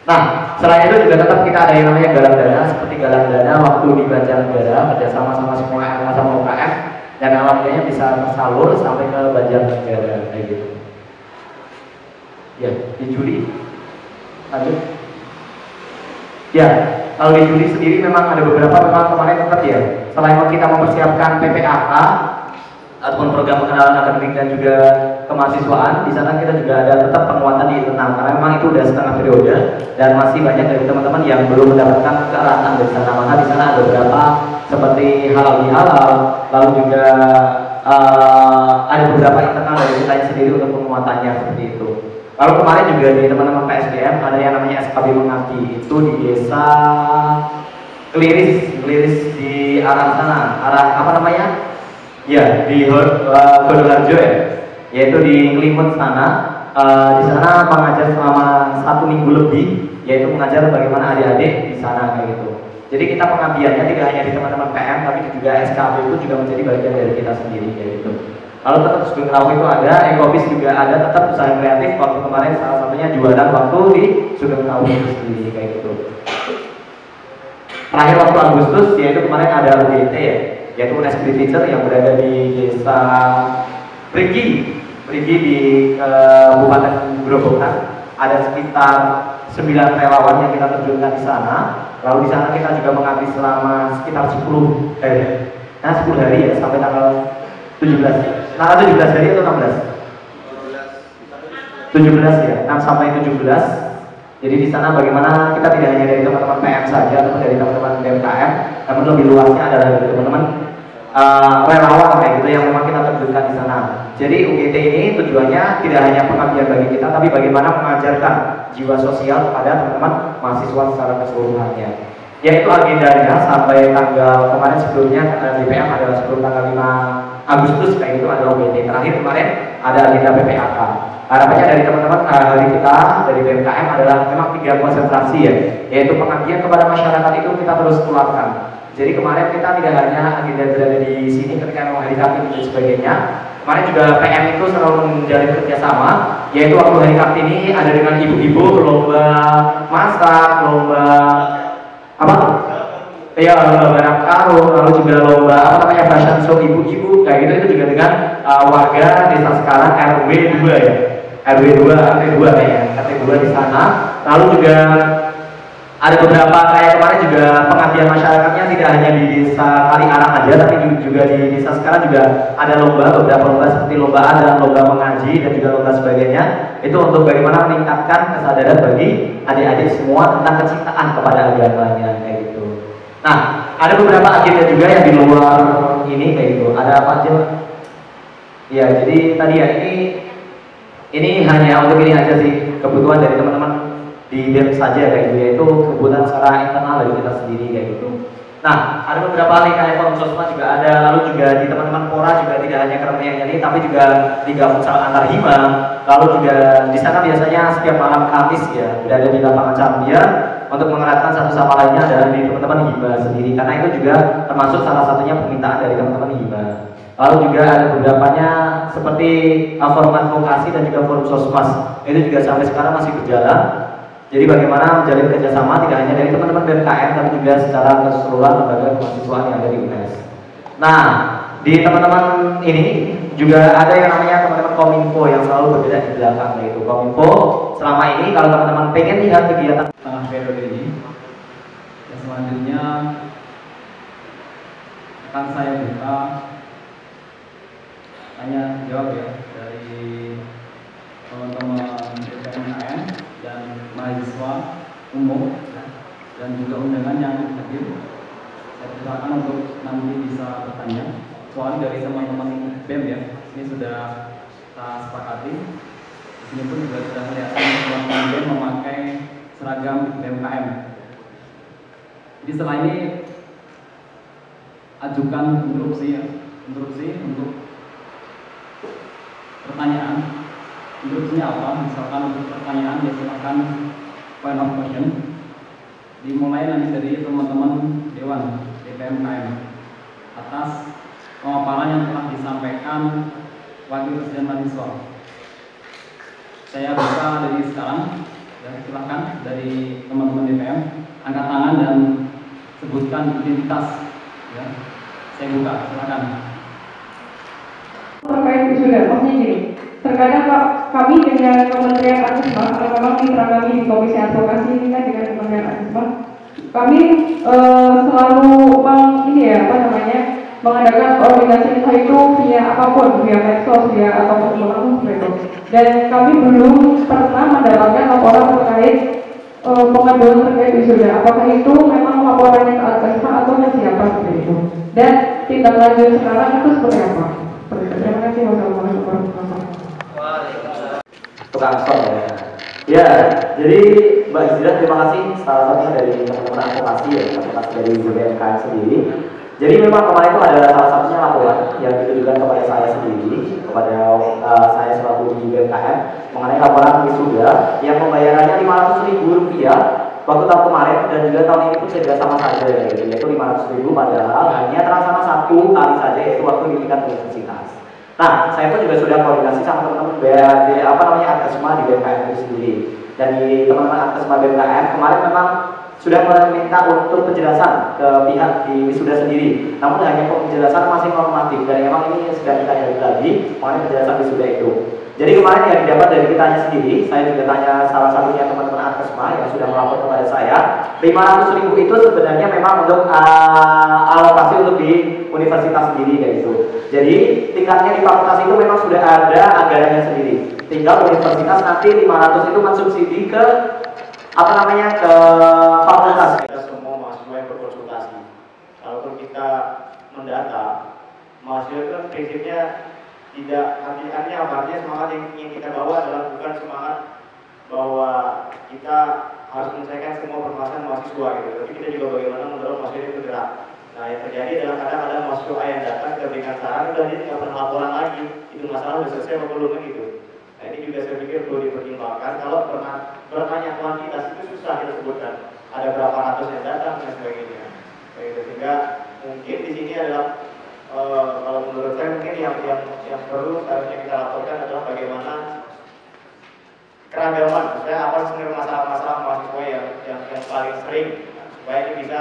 Nah, selain itu juga tetap kita ada yang namanya galang dana, seperti galang dana waktu di Banjarnegara kerjasama sama semua RK sama UKM, dan alhamdulillah bisa tersalur sampai ke Banjarnegara kayak gitu. Ya, di Juli lanjut. Ya, kalau di Juli sendiri memang ada beberapa memang kemarin tetap ya, selain kita mempersiapkan PPAK ataupun program pengenalan akademik dan juga kemahasiswaan, di sana kita juga ada tetap penguatan di internal, karena memang itu udah setengah periode dan masih banyak dari teman-teman yang belum mendapatkan kearahan dari sana. Maka di sana ada beberapa seperti halal bihalal, lalu juga ada beberapa internal dari kita sendiri untuk penguatannya seperti itu. Lalu kemarin juga di teman-teman PSDM ada yang namanya SKB Mengabdi, itu di desa Kliris di arah sana, ya di Godoharjo ya, yaitu di Kelimun sana. Di sana mengajar selama 1 minggu lebih, yaitu mengajar bagaimana adik-adik di sana kayak gitu. Jadi kita pengabdiannya tidak hanya di teman-teman PM, tapi juga SKB itu juga menjadi bagian dari kita sendiri kayak gitu. Lalu tetap Sugeng Tahu itu ada, Ekobis juga ada, tetap usaha kreatif. Waktu kemarin salah satunya jualan waktu di Sugeng Tahu itu sendiri kayak gitu. Terakhir waktu Agustus, yaitu kemarin ada UGT ya, yaitu UNES Teacher yang berada di desa Perigi di Kabupaten Grobogan. Ada sekitar 9 relawan yang kita terjunkan di sana. Lalu di sana kita juga mengabdi selama sekitar 10 hari. Nah, 10 hari ya, sampai tanggal 17. Tanggal 17 hari atau 16? 17 ya, 6 sampai 17. Jadi di sana bagaimana kita tidak hanya dari teman-teman PM saja, ataupun dari teman-teman BMKM, namun lebih luasnya adalah dari teman-teman relawan kayak gitu yang memang kita terjunkan di sana. Jadi UGT ini tujuannya tidak hanya pengabdian bagi kita, tapi bagaimana mengajarkan jiwa sosial kepada teman-teman mahasiswa secara keseluruhannya. Yaitu agendanya sampai tanggal kemarin sebelumnya di PM adalah sebelum tanggal 5 Agustus kayak gitu ada UGT. Terakhir kemarin ada agenda PPAK. Harapannya dari teman-teman hari kita dari BMKM adalah memang 3 konsentrasi ya, yaitu pengabdian kepada masyarakat itu kita terus tularkan. Jadi kemarin kita tidak hanya agenda berada di sini ketika mau hari Kartini dan sebagainya. Kemarin juga PM itu selalu menjalin kerjasama, yaitu waktu hari Kartini ada dengan ibu-ibu lomba masak, lomba lomba barang karung, lalu juga lomba fashion show ibu-ibu kayak gitu, itu juga dengan warga desa sekarang RW 2 ya. RW 2, RT 2 kayaknya, RT 2 di sana. Lalu juga ada beberapa kayak kemarin juga pengabdian masyarakatnya tidak hanya di desa Kaliarang aja, tapi juga di desa sekarang juga ada beberapa lomba seperti lomba adat, lomba mengaji dan juga lomba sebagainya. Itu untuk bagaimana meningkatkan kesadaran bagi adik-adik semua tentang kecintaan kepada agamanya kayak gitu. Nah, ada beberapa agenda juga yang di luar ini kayak gitu. Ada apa aja? Ya, jadi tadi ya ini hanya untuk ini aja sih kebutuhan dari teman-teman di BEM saja kayak gitu, yaitu kebutuhan secara internal dari kita sendiri kayak gitu. Nah, ada beberapa nih kayak forum sosmed juga ada, lalu juga di teman-teman Pora juga tidak hanya kereta yang nyanyi, tapi juga Liga Futsal Antar Hima. Lalu juga di sana biasanya setiap malam Kamis ya berada di lapangan Cambia untuk mengeratkan satu sama lainnya adalah di teman-teman Hima sendiri, karena itu juga termasuk salah satunya permintaan dari teman-teman Hima. Lalu juga ada beberapanya seperti forum advokasi dan juga forum sosmas, itu juga sampai sekarang masih berjalan. Jadi bagaimana menjalin kerjasama tidak hanya dari teman-teman BMKM tapi juga secara keseluruhan lembaga kemahasiswaan yang ada di UNES. Nah, di teman-teman ini juga ada yang namanya teman-teman Kominfo yang selalu bergerak di belakang, yaitu Kominfo. Selama ini kalau teman-teman pengen lihat kegiatan tengah periode ini, yang selanjutnya akan saya buka tanya jawab ya dari teman-teman BMKM dan mahasiswa umum dan juga undangan yang hadir. Saya silakan untuk nanti bisa bertanya. Soal dari teman-teman BEM ya, ini sudah kita sepakati. Di sini pun juga sudah kelihatan teman-teman BEM memakai seragam BMKM. Jadi setelah ini ajukan interupsi ya, interupsi untuk pertanyaan. Interupsinya apa? Misalkan untuk pertanyaan ya silakan point of question. Dimulai nanti dari teman-teman Dewan DPMKM atas pemaparan yang telah disampaikan Wakil Presiden Mahasiswa. Saya buka dari sekarang, ya silakan dari teman-teman DPM angkat tangan dan sebutkan identitas. Ya, saya buka, silakan. Terkait wisuda, maksudnya gini, terkadang kami dengan Kementerian Agama, kalau memang mitra kami di Komisi Advokasi ini kan dengan Kementerian Agama, kami selalu mengadakan koordinasi entah itu via apapun, via medsos, via ataupun seperti itu. Dan kami belum pernah mendapatkan laporan terkait pengaduan terkait wisuda. Apakah itu memang laporannya ke Al-Kasma atau ke siapa seperti itu? Dan tindak lanjut sekarang itu seperti apa? Terima kasih. Wassalamualaikum warahmatullahi wabarakatuh. tukang sol ya. Ya, jadi Mbak Izira terima kasih salah satunya dari teman-teman advokasi ya, advokasi dari BMKM sendiri. Jadi memang kemarin itu ada salah satunya laporan yang ditujukan kepada saya sendiri, kepada saya selaku di BMKM mengenai laporan wisuda yang pembayarannya Rp500.000 waktu tahun kemarin dan juga tahun ini pun juga sama saja yaitu Rp500.000 padahal hanya terlaksana satu kali saja yaitu waktu di tingkat universitas. Nah, saya pun juga sudah koordinasi sama teman-teman Adkesma di BMKM itu sendiri. Dan di teman-teman Adkesma BMKM kemarin memang sudah meminta untuk penjelasan ke pihak di wisuda sendiri. Namun hanya penjelasan masih normatif dan memang ini sedang kita cari lagi mengenai penjelasan wisuda itu. Jadi kemarin yang didapat dari kitanya sendiri, saya juga tanya salah satunya teman-teman Adkesma yang sudah melapor kepada saya, Rp500.000 itu sebenarnya memang untuk alokasi untuk di universitas sendiri kayak gitu. Jadi tingkatnya di fakultas itu memang sudah ada anggarannya sendiri. Tinggal universitas nanti 500 itu mensubsidi ke ke fakultas. Kita semua mahasiswa yang berkonsultasi. Kalaupun kita mendata, mahasiswa itu kan prinsipnya tidak artinya semangat yang ingin kita bawa adalah bukan semangat bahwa kita harus menyelesaikan semua permasalahan mahasiswa gitu. Tapi kita juga bagaimana mendorong mahasiswa itu bergerak. Nah, yang terjadi adalah kadang-kadang mahasiswa yang datang ke berikan saran udah dia tidak pernah laporan lagi. Itu masalah sudah selesai apa belum gitu. Nah, ini juga saya pikir perlu dipertimbangkan. Kalau bertanya kuantitas itu susah kita sebutkan. Ada berapa ratus yang datang dan sebagainya. Sehingga mungkin di sini adalah kalau menurut saya mungkin yang perlu seharusnya kita laporkan adalah bagaimana keragaman. Maksudnya apa sebenarnya masalah-masalah mahasiswa yang paling sering supaya ini bisa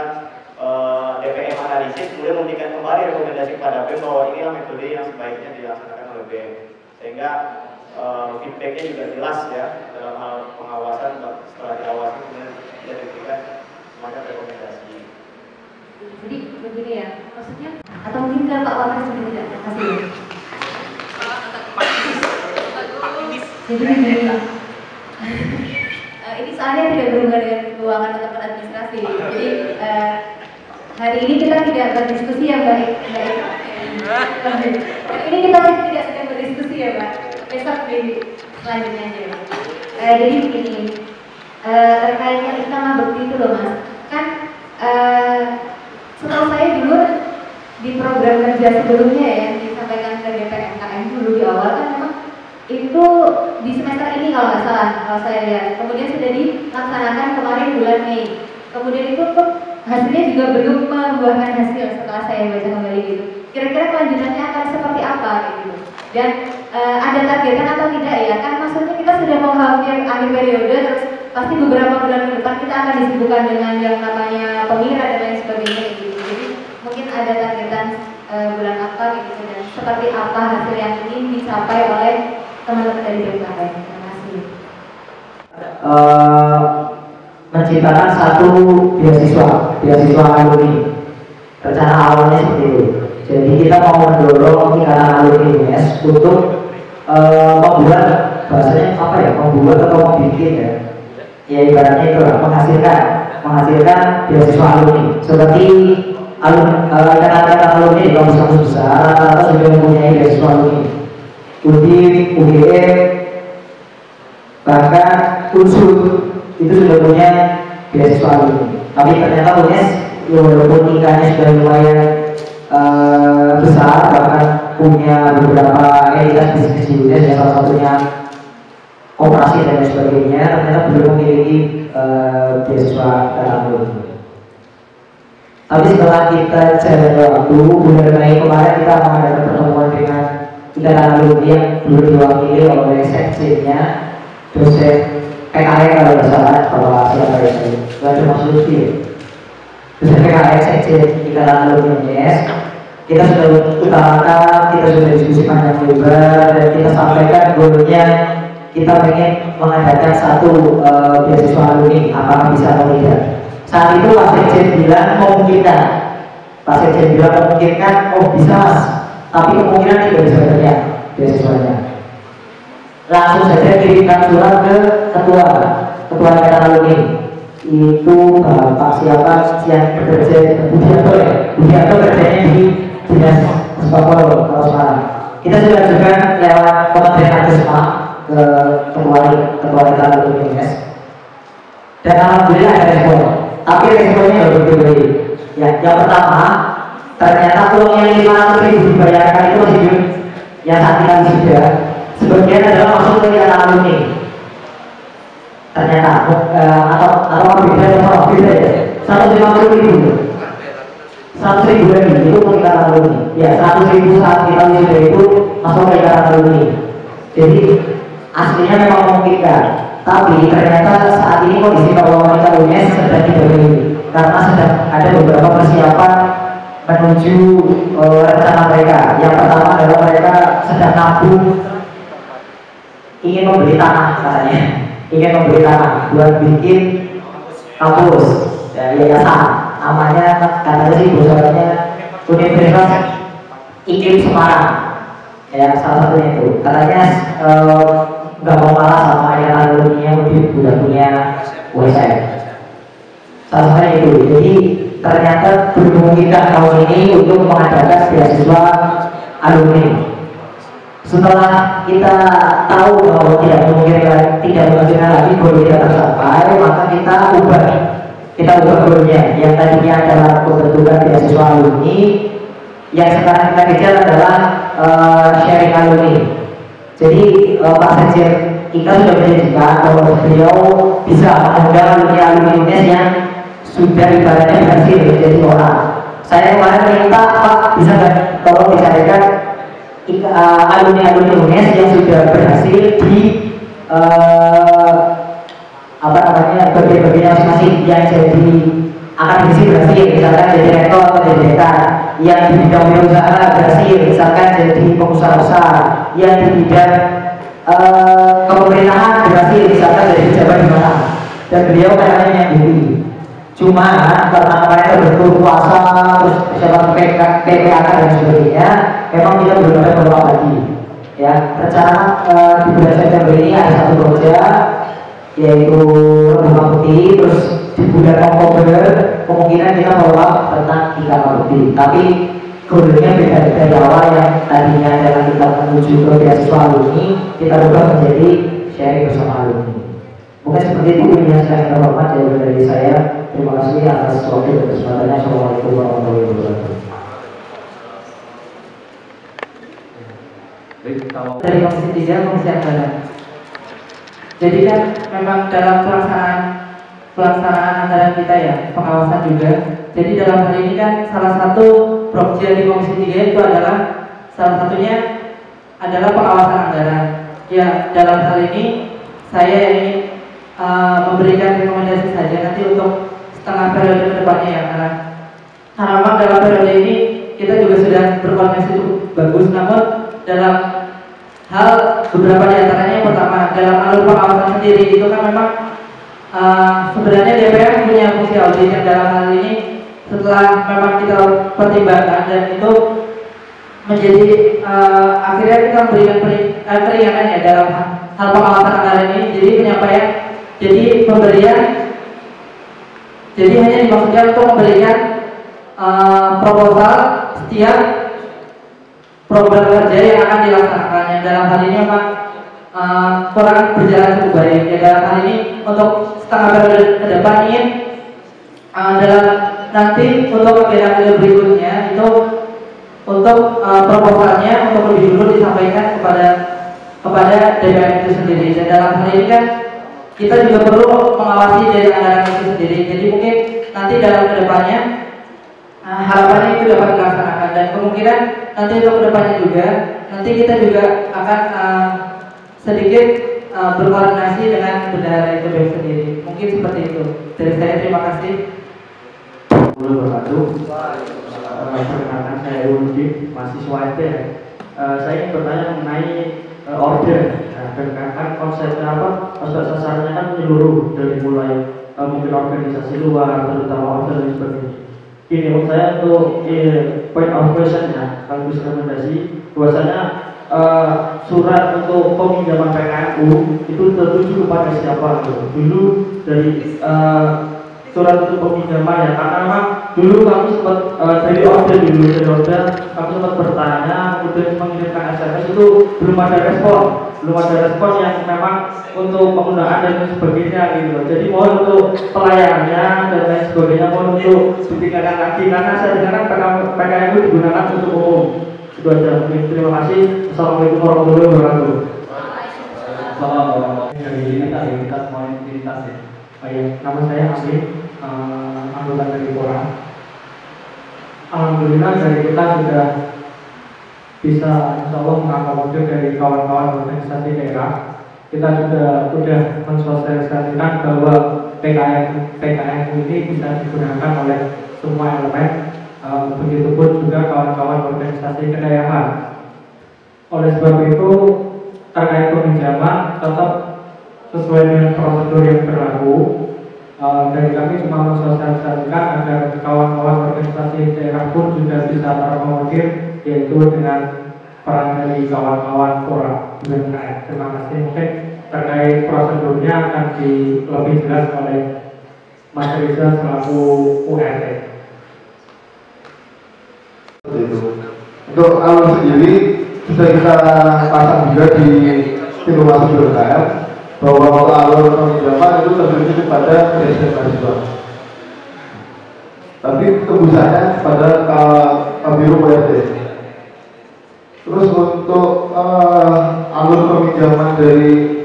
DPM analisis kemudian memberikan kembali rekomendasi kepada BEM bahwa inilah metode yang sebaiknya dilaksanakan oleh BEM sehingga feedbacknya juga jelas ya dalam hal pengawasan. Setelah diawasi kemudian dia diberikan semacam rekomendasi. Jadi begini ya, maksudnya atau mungkin ke Pak Wapres sendiri tidak kasih. Jadi begini, ini soalnya tidak berhubungan dengan keuangan ataupun administrasi. Jadi hari ini kita tidak berdiskusi ya Mbak. Ini kita tidak sedang berdiskusi ya Mbak. Besok di selanjutnya aja. Jadi begini, terkait yang Istana Bekti itu loh Mas, kan setahu saya dulu di program kerja sebelumnya ya yang disampaikan ke DPMKM dulu di awal kan memang itu di semester ini kalau nggak salah, kalau saya lihat. Kemudian sudah dilaksanakan kemarin bulan Mei. Kemudian itu hasilnya juga belum membuahkan hasil setelah saya baca kembali gitu. Kira-kira kelanjutannya akan seperti apa gitu. Dan ada targetan atau tidak ya? Kan maksudnya kita sudah mau hampir akhir periode, terus pasti beberapa bulan ke depan kita akan disibukkan dengan yang namanya pemira dan lain sebagainya gitu. Jadi mungkin ada targetan bulan apa gitu dan seperti apa hasil yang ingin dicapai oleh teman-teman dari BMKM. Terima kasih. Menciptakan satu beasiswa alumni. Rencana awalnya seperti itu. Jadi kita mau mendorong ikatan alumni UNES untuk membuat bahasanya apa ya? Membuat atau membuat ya. Ya ibaratnya itu lah, menghasilkan beasiswa alumni. Seperti ikatan alumni di kampus-kampus besar rata-rata sudah mempunyai beasiswa alumni. UNDIP, UGM, bahkan UNSUR itu sudah punya beasiswa alumni. Tapi ternyata UNES walaupun tingkahnya sudah lumayan besar, bahkan punya beberapa entitas bisnis di UNES yang salah satunya operasi dan lain sebagainya, ternyata belum memiliki beasiswa alumni. Tapi setelah kita jalan waktu, bulan Mei kemarin kita mengadakan pertemuan dengan ikatan alumni yang belum diwakili oleh sekjennya dosen PKN kalau tidak salah, kalau siapa itu nggak cuma Lutfi dosen PKN sekjen ikatan alumni UNES. Kita sudah utarakan, kita sudah diskusi panjang lebar dan kita sampaikan goalnya kita ingin mengadakan satu beasiswa alumni, apakah bisa atau tidak. Saat itu Pak Sekjen bilang memungkinkan, Pak Sekjen bilang memungkinkan, oh bisa Mas, tapi kemungkinan tidak bisa banyak beasiswanya. Langsung saja kirimkan surat ke ketua ikatan alumni, itu Pak siapa yang bekerja Budianto ya, Budianto kerjanya di dinas sepak bola kalau sekarang. Kita sudah ajukan lewat Kementerian Agama ke ketua ikatan alumni UNES, dan alhamdulillah ada respon. Tapi responnya berbeda. Ya, yang pertama ternyata uang yang 500.000 dibayarkan itu masih belum yang saat kita sudah sebagian adalah masuk ke ikatan alumni. Ternyata atau beda ya 150.000 lagi itu untuk ikatan alumni. Ya 100.000 saat kita sudah itu masuk ke ikatan alumni. Jadi aslinya memang memungkinkan. Tapi ternyata saat ini kondisi keuangan kita UNES sedang dibeli karena sedang ada beberapa persiapan menuju rencana mereka. Yang pertama adalah mereka sedang nabung, ingin membeli tanah katanya, ingin membeli tanah buat bikin kampus ya, yayasan. Namanya katanya sih bocorannya Universitas Iklim Semarang. Ya salah satunya itu. Katanya nggak mau kalah sama ikatan alumni yang udah punya USM. Salah satunya itu. Jadi ternyata dimungkinkan tahun ini untuk mengadakan beasiswa alumni. Setelah kita tahu bahwa tidak memungkinkan lagi goal kita tercapai, maka kita ubah goalnya. Yang tadinya adalah pembentukan beasiswa alumni, yang sekarang kita kejar adalah sharing alumni. Jadi Pak Sekjen Ika sudah menjanjikan bahwa beliau bisa mengundang alumni UNES yang sudah ibaratnya berhasil menjadi orang. Saya kemarin minta Pak bisa nggak tolong dicarikan alumni UNES yang sudah berhasil di bagian-bagian masing-masing yang jadi akademisi berhasil, misalkan jadi rektor atau jadi dekan, yang di bidang wirausaha berhasil, misalkan jadi pengusaha besar, yang di bidang kepemerintahan berhasil misalkan dari pejabat di mana, dan beliau kayaknya menyanggupi. Cuma karena mereka berkuasa terus pejabat PPAK dan sebagainya, memang kita belum ada follow up lagi. Ya, rencana di bulan September ini ada satu proyek yaitu Rumah Putih, terus di bulan Oktober kemungkinan kita follow up tentang Ikatan Putih. Tapi goalnya beda dari awal, yang tadinya adalah kita menuju ke beasiswa alumni, kita ubah menjadi sharing bersama alumni. Mungkin seperti itu yang saya terhormat dari saya. Terima kasih atas waktu dan kesempatannya. Assalamualaikum warahmatullahi wabarakatuh. Dari Komisi 3, Komisi Anggaran. Jadi kan memang dalam pelaksanaan anggaran kita ya, pengawasan juga. Jadi dalam hal ini kan salah satu program di Komisi 3 itu adalah salah satunya adalah pengawasan anggaran. Ya, dalam hal ini saya ingin memberikan rekomendasi saja nanti untuk setengah periode kedepannya ya, karena memang dalam periode ini kita juga sudah berkoordinasi cukup bagus, namun dalam hal beberapa diantaranya, yang pertama dalam alur pengawasan sendiri itu kan memang sebenarnya DPR punya fungsi audit, yang dalam hal ini setelah memang kita pertimbangkan dan itu menjadi akhirnya kita memberikan keringanan ya dalam hal pengawasan anggaran ini. Jadi penyampaian, jadi pemberian, jadi hanya dimaksudkan untuk memberikan proposal setiap program kerja yang akan dilaksanakan. Yang dalam hal ini memang kurang berjalan cukup baik. Ya, dalam hal ini untuk setengah periode ke depan ingin dalam nanti untuk agenda berikutnya itu untuk proposalnya untuk lebih dulu disampaikan kepada DPR itu sendiri. Dan dalam hal ini kan kita juga perlu mengawasi dari anggaran itu sendiri. Jadi mungkin nanti dalam kedepannya harapannya itu dapat dilaksanakan, dan kemungkinan nanti untuk kedepannya juga nanti kita juga akan sedikit berkoordinasi dengan bendahara itu sendiri. Mungkin seperti itu dari saya. Terima kasih. Perkenalkan, saya Uludin, mahasiswa STM. Saya ingin bertanya mengenai order. Dan kan konsepnya apa? Konsep sasarannya kan menyeluruh dari mulai mungkin organisasi luar, terutama order dan sebagainya. Ini menurut saya untuk point of question-nya, kalau bisa rekomendasi bahwasanya surat untuk peminjaman PKMU itu tertuju kepada siapa? Dulu dari surat untuk peminjaman ya, karena memang dulu kami sempat dari order kami sempat bertanya, kemudian mengirimkan SMS itu belum ada respon yang memang untuk penggunaan dan sebagainya gitu. Jadi mohon untuk pelayanannya dan lain sebagainya mohon untuk ditingkatkan lagi, karena saya dengar PKMU digunakan untuk umum. Itu aja. Terima kasih. Assalamualaikum warahmatullahi wabarakatuh. Assalamualaikum warahmatullahi wabarakatuh. Baik, nama saya Amin, anggota dari Pora. Alhamdulillah dari kita sudah bisa insya Allah mengakomodir dari kawan-kawan organisasi daerah. Kita sudah mensosialisasikan bahwa PKMU ini bisa digunakan oleh semua elemen. Begitupun juga kawan-kawan organisasi kedaerahan. Oleh sebab itu terkait peminjaman tetap sesuai dengan prosedur yang berlaku. Dari kami cuma mensosialisasikan agar kawan-kawan organisasi daerah pun juga bisa terakomodir, yaitu dengan peran dari kawan-kawan Pora UMKM. Terima kasih. Mungkin terkait prosedurnya akan lebih jelas oleh Mas Riza selaku URT. Untuk alur sendiri sudah kita pasang juga di simulasi UMKM bahwa untuk alur peminjaman itu tertuju kepada presiden mahasiswa. Tapi tembusannya pada Biro URT. Terus untuk alur peminjaman dari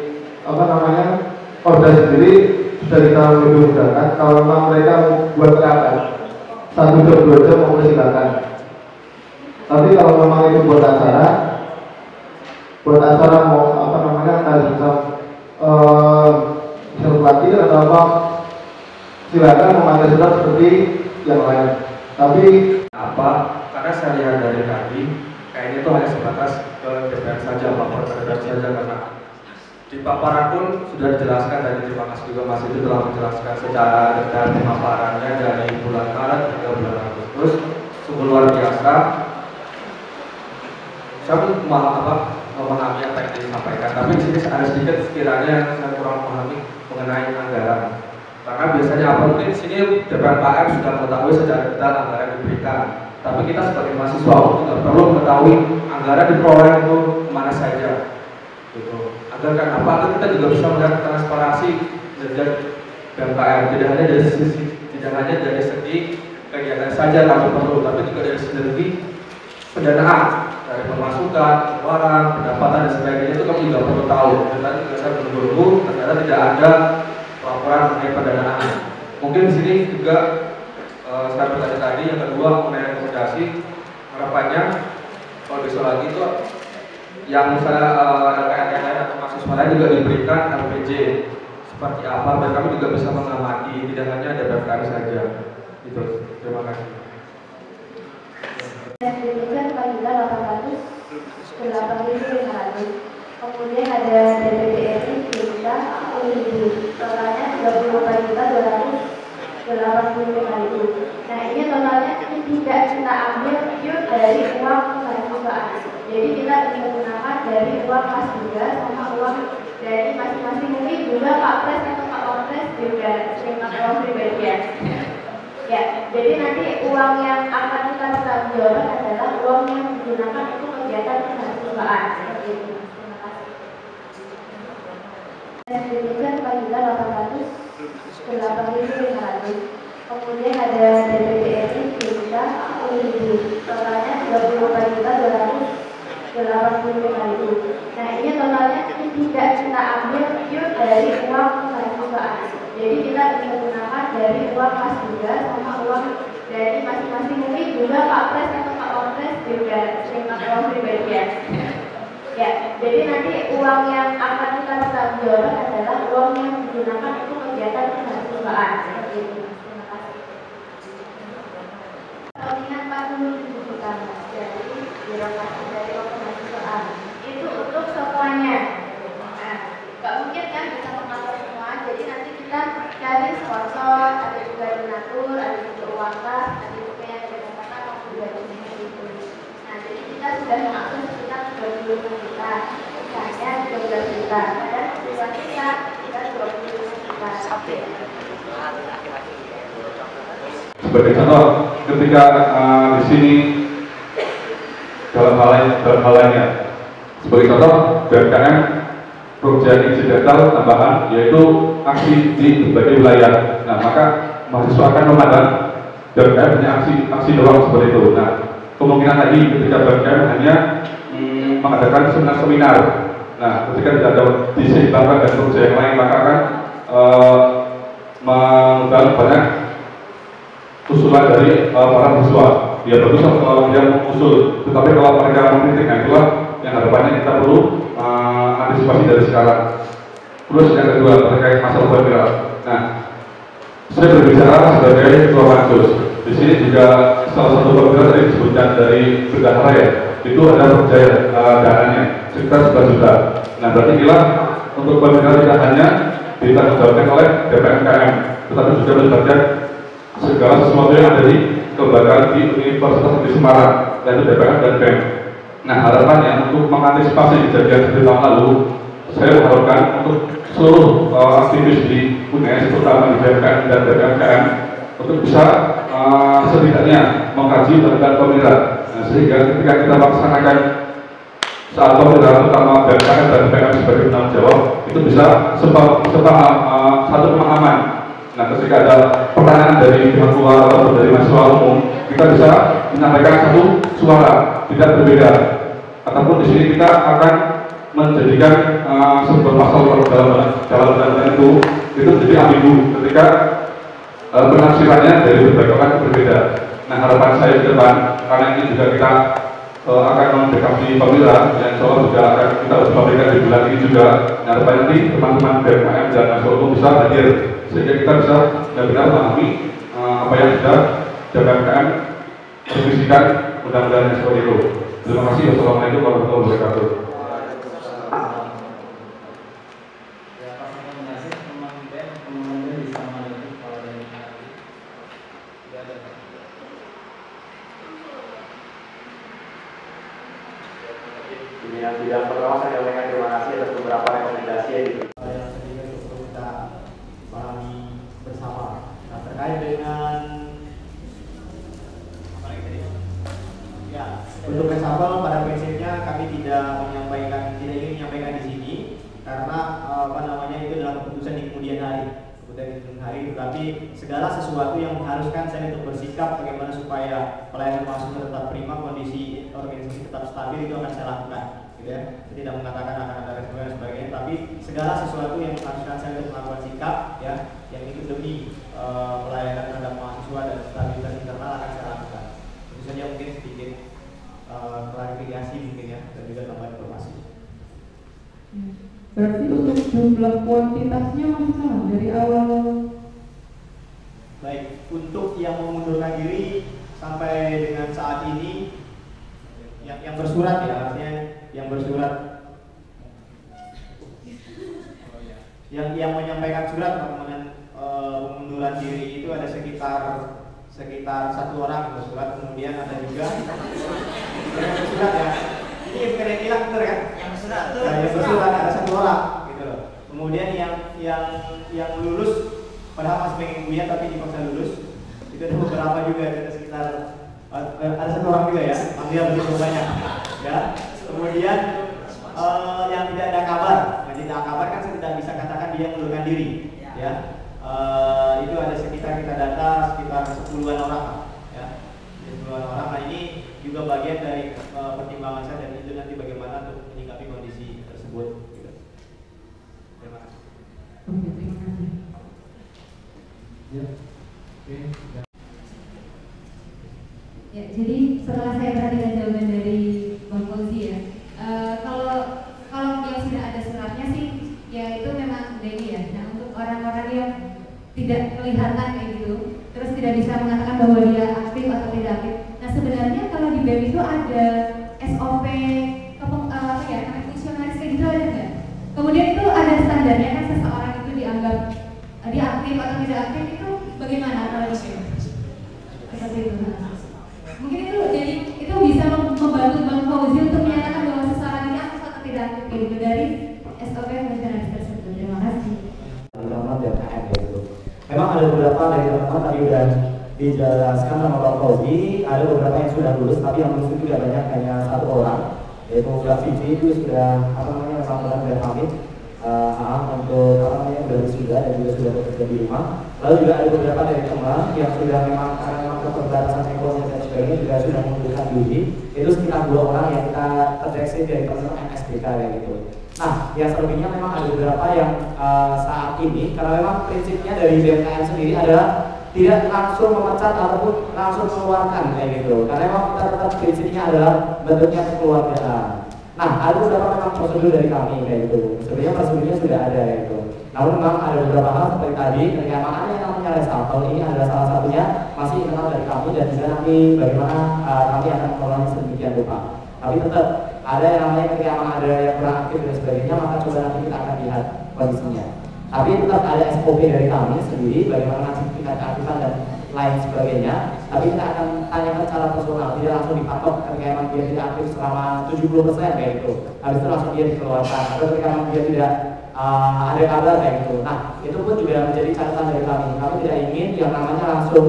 Porda sendiri sudah kita mudahkan. Kalau memang mereka buat terakan 1 jam 2 jam mau silakan. Tapi kalau memang itu buat acara mau harus bisa pelatihan atau apa, silakan memakai surat seperti yang lain. Tapi karena saya lihat dari tadi kayaknya itu hanya sebatas ke DPR saja, lapor ke DPR saja, karena Di paparan pun sudah dijelaskan tadi, terima kasih juga Mas itu telah menjelaskan secara detail pemaparannya dari bulan Maret hingga bulan Agustus. Sungguh luar biasa. Saya pun memahami apa yang disampaikan, tapi di sini ada sedikit sekiranya yang saya kurang memahami mengenai anggaran. Karena biasanya apa mungkin di sini DPMKM sudah mengetahui secara detail anggaran diberikan, tapi kita sebagai mahasiswa juga perlu mengetahui anggaran diperoleh itu kemana saja, gitu. Agar kan apa? Agar kita juga bisa melihat transparansi dari DPMKM, tidak hanya dari segi kegiatan saja tapi perlu, tapi juga dari segi pendanaan, dari pemasukan, pengeluaran, pendapatan dan sebagainya itu kami juga perlu tahu. Dan tadi juga saya menunggu ternyata tidak ada laporan mengenai pendanaan. Mungkin di sini juga saya bertanya tadi yang kedua mengenai rekomendasi, harapannya kalau besok lagi itu yang misalnya LKN lain atau mahasiswa lain juga diberikan LPJ seperti apa, dan kami juga bisa mengamati, tidak hanya ada DPMKM saja. Gitu. Terima kasih. Diberikan pagi 800 kemudian ada DPDRI kita 10.000, totalnya 34.285.000. Nah ini totalnya ini tidak kita ambil pure dari uang mahasiswaan, jadi kita bisa gunakan dari uang kas juga sama uang dari masing-masing, mungkin juga Pak Pres atau Pak Wapres juga terima uang pribadi ya. Ya, jadi nanti uang yang akan kita pertanggungjawabkan adalah uang yang digunakan untuk kegiatan kemahasiswaan. Seperti itu. Terima kasih. Dan diberikan pagi 800 kemudian ada DPDRI kita 10.000, totalnya 34.285.000. Nah ini totalnya ini tidak kita ambil pure dari uang mahasiswaan, jadi kita bisa gunakan dari uang kas juga sama uang dari masing-masing, mungkin juga Pak Pres atau Pak Wapres juga terima uang pribadi ya. Ya, jadi nanti uang yang akan kita pertanggungjawabkan adalah uang yang digunakan untuk kegiatan kemahasiswaan. Seperti itu. Terima kasih. Pertandingan 47 juta dari birokrasi dari kemahasiswaan itu untuk semuanya. Nah, nggak mungkin kan bisa mengatur semua, jadi nanti kita cari sponsor, ada juga donatur, ada juga uang kas, ada juga yang dikatakan waktu dari itu. Nah, jadi kita sudah mengatur sekitar 25 juta, misalnya 12 juta, dan tujuan kita 25 juta. Sebagai contoh, ketika di sini dalam hal lainnya, sebagai contoh BMKM program incidental tambahan yaitu aksi di berbagai wilayah. Nah, maka mahasiswa akan memandang BMKM punya aksi doang seperti itu. Nah, kemungkinan tadi ketika BMKM hanya mengadakan seminar. Nah, ketika tidak ada diseimbangkan dan program yang lain, maka akan mengundang banyak usulan dari para mahasiswa. Ya bagus kalau dia mengusul, tetapi kalau mereka mengkritik, nah itulah yang harapannya kita perlu antisipasi dari sekarang. Terus yang kedua terkait masalah barang. Nah, saya berbicara sebagai ketua pansus. Di sini juga salah satu barang tadi disebutkan dari bendahara ya, itu ada percaya dananya sekitar 11 juta. Nah, berarti kira untuk barang tidak hanya ditanggungjawabkan oleh DPMKM, tetapi juga melibatkan segala sesuatu yang ada di kelembagaan di Universitas Negeri Semarang, yaitu DPM dan BEM. Nah, harapannya untuk mengantisipasi kejadian seperti tahun lalu, saya mengharapkan untuk seluruh aktivis di UNES, terutama di BMKM dan BMKM, untuk bisa setidaknya mengkaji tentang pemilihan. Nah, sehingga ketika kita melaksanakan saat pemilihan, terutama BMKM dan BMKM sebagai penanggung jawab, itu bisa satu pemahaman. Nah, ketika ada pertanyaan dari pihak luar atau dari mahasiswa umum, kita bisa menyampaikan satu suara, tidak berbeda. Ataupun di sini kita akan menjadikan sebuah pasal dalam undang-undang itu menjadi ambigu ketika penafsirannya dari berbagai orang berbeda. Nah, harapan saya ke depan, karena ini juga kita akan mendekati pemilihan, yang insya Allah juga akan kita sampaikan di bulan ini juga. Nah, harapan nanti teman-teman BMKM dan mahasiswa umum bisa hadir, sehingga kita bisa benar-benar memahami apa yang sudah BMKM revisikan undang-undangnya seperti itu. Terima kasih. Wassalamualaikum warahmatullahi wabarakatuh. sama lagi kalau dari nanti tidak ada. Yang tidak pertama saya menyampaikan terima kasih atas beberapa rekomendasi yang perlu kita pahami bersama. Nah, terkait dengan ya, untuk reshuffle pada prinsipnya kami tidak ingin menyampaikan di sini karena itu adalah keputusan di kemudian hari, tetapi segala sesuatu yang mengharuskan saya untuk bersikap bagaimana supaya pelayanan mahasiswa tetap prima, kondisi organisasi tetap stabil, itu akan saya lakukan. Ya, saya tidak mengatakan akan ada reshuffle dan sebagainya, tapi segala sesuatu yang mengharuskan saya untuk melakukan sikap, ya, yang itu demi pelayanan terhadap mahasiswa dan stabilitas internal akan saya lakukan. Itu saja mungkin sedikit klarifikasi mungkin ya, dan juga tambahan informasi. Berarti untuk jumlah kuantitasnya masih sama dari awal. Baik, untuk yang mengundurkan diri sampai dengan saat ini yang bersurat ya, artinya yang bersurat yang menyampaikan surat pengunduran diri itu ada sekitar 1 orang bersurat, kemudian ada juga yang bersurat ya. Ini bukan yang hilang betul kan? Yang bersurat tuh. Nah, yang bersurat ada 1 orang gitu loh. Kemudian yang lulus padahal masih pengen kuliah tapi dipaksa lulus itu ada beberapa juga, ada sekitar ada 1 orang juga ya, alhamdulillah begitu banyak ya. Kemudian yang tidak ada kabar, yang tidak ada kabar kan saya tidak bisa katakan dia mengundurkan diri ya. Itu ada sekitar kita data sekitar 10-an orang ya, 10-an orang. Nah ini juga bagian dari pertimbangan saya dan itu nanti bagaimana untuk menyikapi kondisi tersebut gitu. Terima kasih. Oke, terima kasih. Ya. Oke. Ya, jadi setelah saya perhatikan jawaban dari Bang Fauzi ya, kalau yang sudah ada suratnya sih, ya itu memang Dewi ya. Nah untuk orang-orang yang tidak kelihatan kayak gitu, terus tidak bisa mengatakan bahwa dia aktif atau tidak aktif. Nah sebenarnya kalau di BEM itu ada SOP fungsionalis kayak gitu ada nggak? Kemudian itu ada standarnya kan, seseorang itu dianggap dia aktif atau tidak aktif itu bagaimana kalau di BEM? Seperti itu. Mungkin itu jadi itu bisa membantu Bang Fauzi untuk menyatakan bahwa seseorang ini aktif atau tidak aktif gitu dari SOP fungsionalis tersebut. Terima kasih. Teman-teman BKM gitu. Memang ada beberapa dari teman-teman tadi udah dijelaskan sama Bang Fauzi, ada beberapa yang sudah lulus, tapi yang lulus itu tidak banyak, hanya 1 orang, yaitu Mbak Vivi itu sudah memang benar pamit untuk sudah wisuda dan juga sudah bekerja di rumah. Lalu juga ada beberapa dari teman yang sudah memang karena memang keterbatasan ekonomi dan sebagainya juga sudah mengundurkan diri. Itu sekitar 2 orang yang kita terdeteksi dari personal MSDK kayak gitu. Nah, yang selebihnya memang ada beberapa yang saat ini karena memang prinsipnya dari BMKM sendiri adalah tidak langsung memecat ataupun langsung mengeluarkan kayak gitu. Karena memang kita tetap prinsipnya adalah bentuknya kekeluargaan. Nah, ada beberapa memang prosedur dari kami kayak gitu. Sebenarnya prosedurnya sudah ada kayak gitu. Namun memang ada beberapa hal seperti tadi, ketika ada yang namanya reshuffle ini adalah salah satunya masih internal dari kami dan juga nanti bagaimana kami akan mengelolanya sedemikian rupa. Tapi tetap ada yang namanya ketika ada yang kurang aktif dan sebagainya, maka coba nanti kita akan lihat kondisinya. Tapi tetap ada SOP dari kami sendiri bagaimana nanti tingkat keaktifan dan lain sebagainya. Tapi kita akan tanyakan secara personal, tidak langsung dipatok ketika memang dia tidak aktif selama 70% kayak gitu. Habis itu langsung dia dikeluarkan. Atau ketika memang dia tidak ada kabar kayak gitu. Nah, itu pun juga menjadi catatan dari kami. Kami tidak ingin yang namanya langsung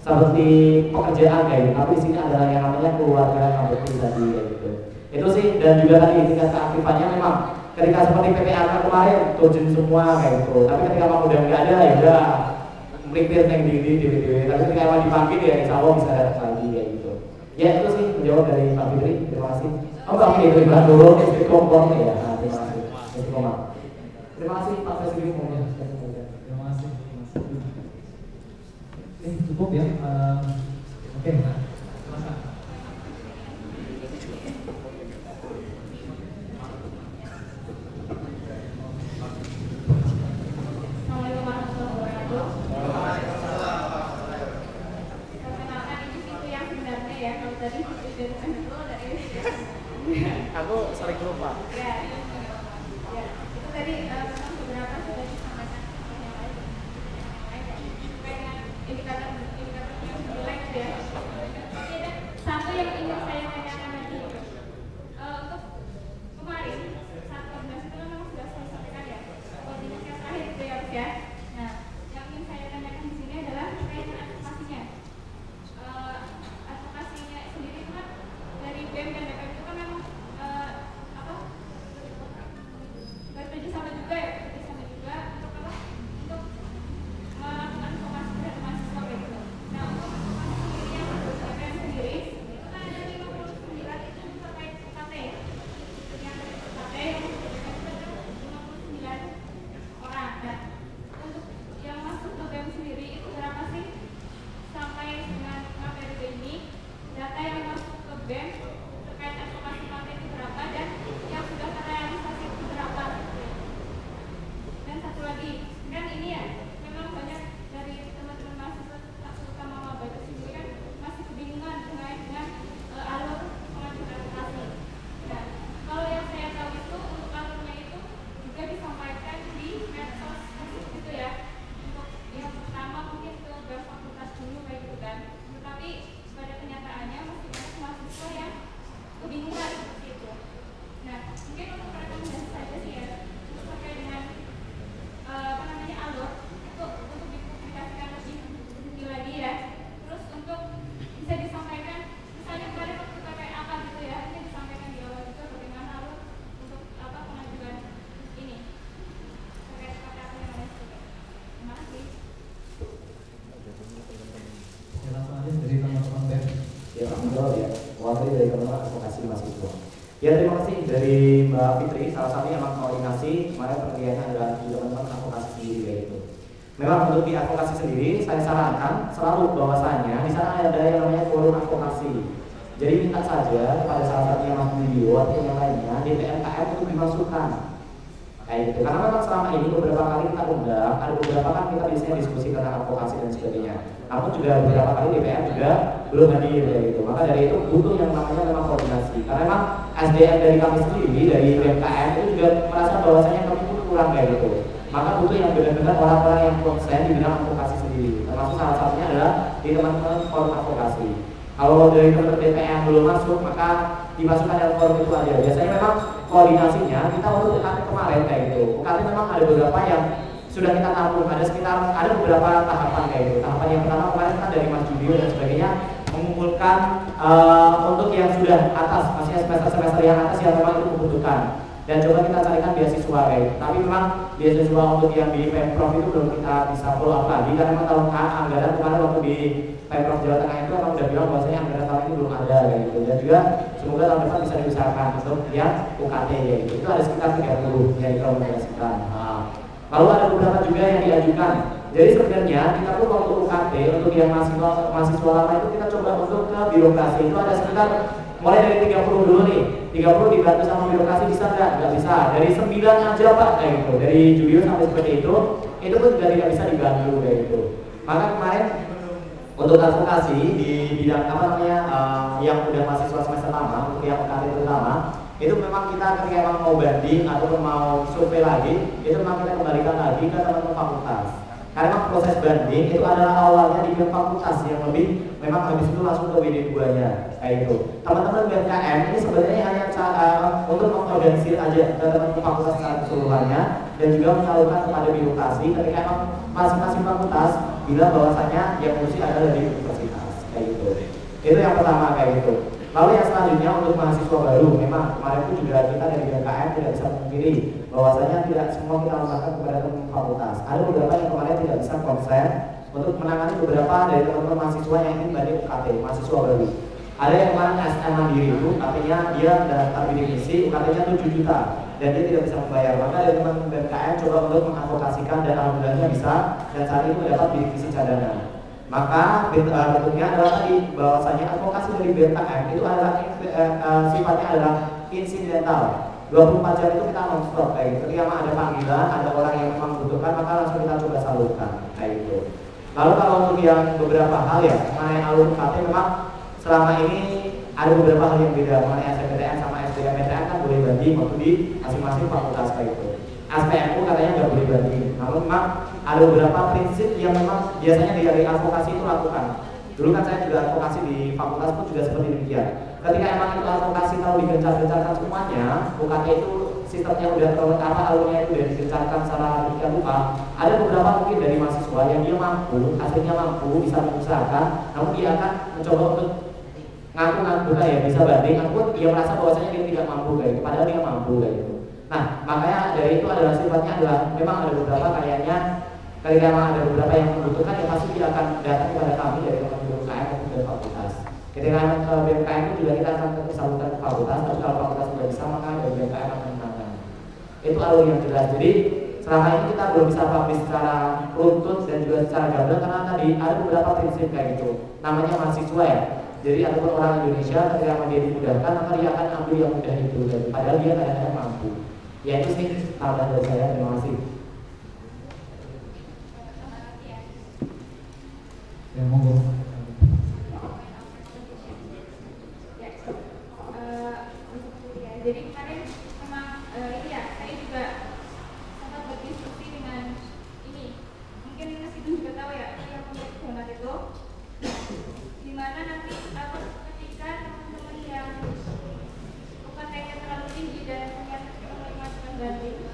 seperti pekerjaan kayak gitu. Tapi di sini adalah yang namanya keluarga yang berpribadi kayak gitu. Itu sih, dan juga tadi tingkat keaktifannya memang ketika seperti PPAK kemarin turun semua kayak gitu. Tapi ketika memang udah nggak ada ya udah melipir yang di DPD. Tapi ketika emang dipanggil ya insya Allah bisa datang lagi kayak gitu. Ya itu sih menjawab dari Pak Fitri. Terima kasih. Pak Fitri Ibu dulu istiqomah ya. Nah, terima kasih. Istiqomah. Terima kasih Pak Presiden. Terima kasih. Cukup ya. Oke. Aku sering lupa. Ya, itu tadi beberapa sudah disampaikan yang lain. ya. Nah, yang ingin saya tanyakan di sini adalah terkait dengan advokasinya. Advokasinya sendiri itu kan dari BEM dan DPM itu kan memang bekerja sama juga ya, untuk apa? Untuk melakukan advokasi terhadap mahasiswa kayak gitu. Nah, untuk advokasi sendiri yang DPM sendiri itu kan ada 59 itu terkait UKT. Yang dari UKT yang DPM itu ada 59 orang. Nah, untuk yang masuk ke BEM sendiri itu berapa sih sampai dengan periode ini? Data yang masuk ke BEM terkait advokasi UKT itu berapa dan yang sudah terrealisasi itu berapa? Dan satu lagi, kan ini ya, memang banyak dari teman-teman mahasiswa terutama maba itu sendiri kan masih kebingungan terkait dengan alur pengajuan advokasi. Nah, kalau yang saya tahu itu untuk alurnya itu juga disampaikan di medsos gitu ya. Untuk yang pertama mungkin ke BEM fakultas dulu kayak gitu kan. Tetapi pada kenyataannya masih banyak mahasiswa yang kebingungan seperti itu. Nah, mungkin untuk rekomendasi saja sih ya, untuk terkait dengan alur itu untuk dipublikasikan lebih tinggi lagi ya. Terus untuk bisa disampaikan, misalnya kemarin waktu PPAK gitu ya, ini disampaikan di awal juga bagaimana alur untuk pengajuan ini terkait PPAK yang lain juga. Terima kasih. Ya, langsung aja dari teman-teman BEM. Ya, alhamdulillah ya. Wakil dari teman-teman advokasi mahasiswa. Ya, terima kasih dari Mbak Fitri. Salah satunya memang koordinasi. Kemarin pengertiannya adalah di teman-teman advokasi sendiri kayak gitu. Memang untuk di advokasi sendiri, saya sarankan selalu bahwasanya di sana ada yang namanya forum advokasi. Jadi minta saja kepada salah satu yang masuk video atau yang lainnya DPMKM untuk dimasukkan kayak gitu. Karena memang selama ini beberapa kali kita undang, ada beberapa kan kita biasanya diskusi tentang advokasi dan sebagainya. Namun juga beberapa kali DPM juga belum hadir kayak gitu. Maka dari itu butuh yang namanya memang koordinasi. Karena memang SDM dari kami sendiri dari BMKM itu juga merasa bahwasanya kami pun kurang kayak gitu. Maka butuh yang benar-benar orang-orang yang konsen di bidang advokasi sendiri. Termasuk salah satunya adalah di teman-teman forum advokasi. Kalau dari teman-teman DPM belum masuk, maka dimasukkan dalam forum itu aja. Biasanya memang koordinasinya kita untuk UKT kemarin kayak gitu. UKT memang ada beberapa yang sudah kita tampung, ada beberapa tahapan kayak gitu. Tahapan yang pertama kemarin kan dari Mas Judio dan sebagainya mengumpulkan untuk yang sudah atas, maksudnya semester yang atas yang memang itu membutuhkan. Dan coba kita carikan beasiswa kayak gitu. Tapi memang beasiswa untuk yang di Pemprov itu belum kita bisa follow up lagi karena memang tahun anggaran kemarin waktu di Pemprov Jawa Tengah itu memang udah bilang bahwasanya anggaran tahun ini belum ada kayak gitu. Dan juga semoga tahun depan bisa diusahakan untuk yang UKT ya gitu. Itu ada sekitar 30 yang direkomendasikan. Lalu ada beberapa juga yang diajukan. Jadi sebenarnya kita tuh waktu UKT untuk yang mahasiswa lama itu kita coba untuk ke birokrasi itu ada sekitar mulai dari 30 dulu nih. 30 dibantu sama birokrasi bisa nggak? Nggak bisa. Dari 9 aja Pak kayak gitu. Dari Julio sampai seperti itu pun juga tidak bisa dibantu kayak gitu. Maka kemarin untuk advokasi di bidang yang udah mahasiswa semester lama untuk yang UKT terutama itu memang kita ketika memang mau banding ataupun mau survei lagi itu memang kita kembalikan lagi ke teman-teman fakultas. Karena memang proses banding itu adalah awalnya di fakultas yang lebih memang habis itu langsung ke WD2-nya kayak itu. Teman-teman BMKM ini sebenarnya hanya untuk mengorganisir aja ke teman-teman fakultas secara keseluruhannya dan juga menyalurkan kepada birokrasi ketika memang masing-masing fakultas bilang bahwasanya yang mesti adalah dari universitas kayak gitu. Itu yang pertama kayak gitu. Lalu yang selanjutnya untuk mahasiswa baru, memang kemarin itu juga kita dari BMKM tidak bisa memungkiri bahwasanya tidak semua kita lakukan kepada teman-teman fakultas. Ada beberapa yang kemarin tidak bisa konsen untuk menangani beberapa dari teman-teman mahasiswa yang ingin banding UKT, mahasiswa baru. Ada yang kemarin SM mandiri itu, artinya dia mendaftar bidik misi, UKT-nya 7 juta dan dia tidak bisa membayar. Maka dari teman-teman BMKM coba untuk mengadvokasikan dan alhamdulillahnya bisa dan saat itu mendapat bidik misi cadangan. Maka bentuknya adalah tadi bahwasanya advokasi dari BMKM itu adalah sifatnya adalah insidental. 24 jam itu kita non-stop kayak gitu. Ketika ada panggilan, ada orang yang memang membutuhkan, maka langsung kita coba salurkan kayak gitu. Lalu kalau untuk yang beberapa hal ya mengenai alur UKT memang selama ini ada beberapa hal yang beda mengenai SNMPTN sama SBMPTN kan boleh banding waktu di masing-masing fakultas kayak gitu. SPMU katanya nggak boleh banding. Namun memang ada beberapa prinsip yang memang biasanya dari advokasi itu lakukan. Dulu kan saya juga advokasi di fakultas pun juga seperti demikian. Ketika emang itu advokasi kalau digencar-gencarkan semuanya, UKT itu sistemnya udah apa alurnya itu udah direncanakan secara sedemikian rupa. Ada beberapa mungkin dari mahasiswa yang dia mampu, aslinya mampu bisa mengusahakan, namun dia akan mencoba untuk ngaku-ngaku ya bisa banding, ataupun dia merasa bahwasanya dia tidak mampu kayak gitu, padahal dia mampu kayak gitu. Nah, makanya dari itu adalah sifatnya adalah memang ada beberapa kayaknya ketika memang ada beberapa yang membutuhkan, ya pasti dia akan datang kepada kami dari teman-teman BMKM maupun dari fakultas. Ketika BMKM itu juga kita akan salurkan ke fakultas, tapi kalau fakultas tidak bisa maka dari BMKM akan menangani. Itu alur yang jelas. Jadi selama ini kita belum bisa publish secara runtut dan juga secara gamblang karena tadi ada beberapa prinsip kayak gitu. Namanya mahasiswa ya. Jadi ataupun orang Indonesia ketika dia dimudahkan maka dia akan ambil yang mudah itu. Padahal dia kadang-kadang mampu. Ya itu sih tambahan dari saya. Terima kasih. Ya monggo. Jadi kemarin memang ini ya, saya juga sempat berdiskusi dengan ini. Mungkin Mas Idun juga tahu ya, yang membuat donat itu dimana nanti ketika teman-teman yang UKT-nya terlalu tinggi dan punya kemampuan banding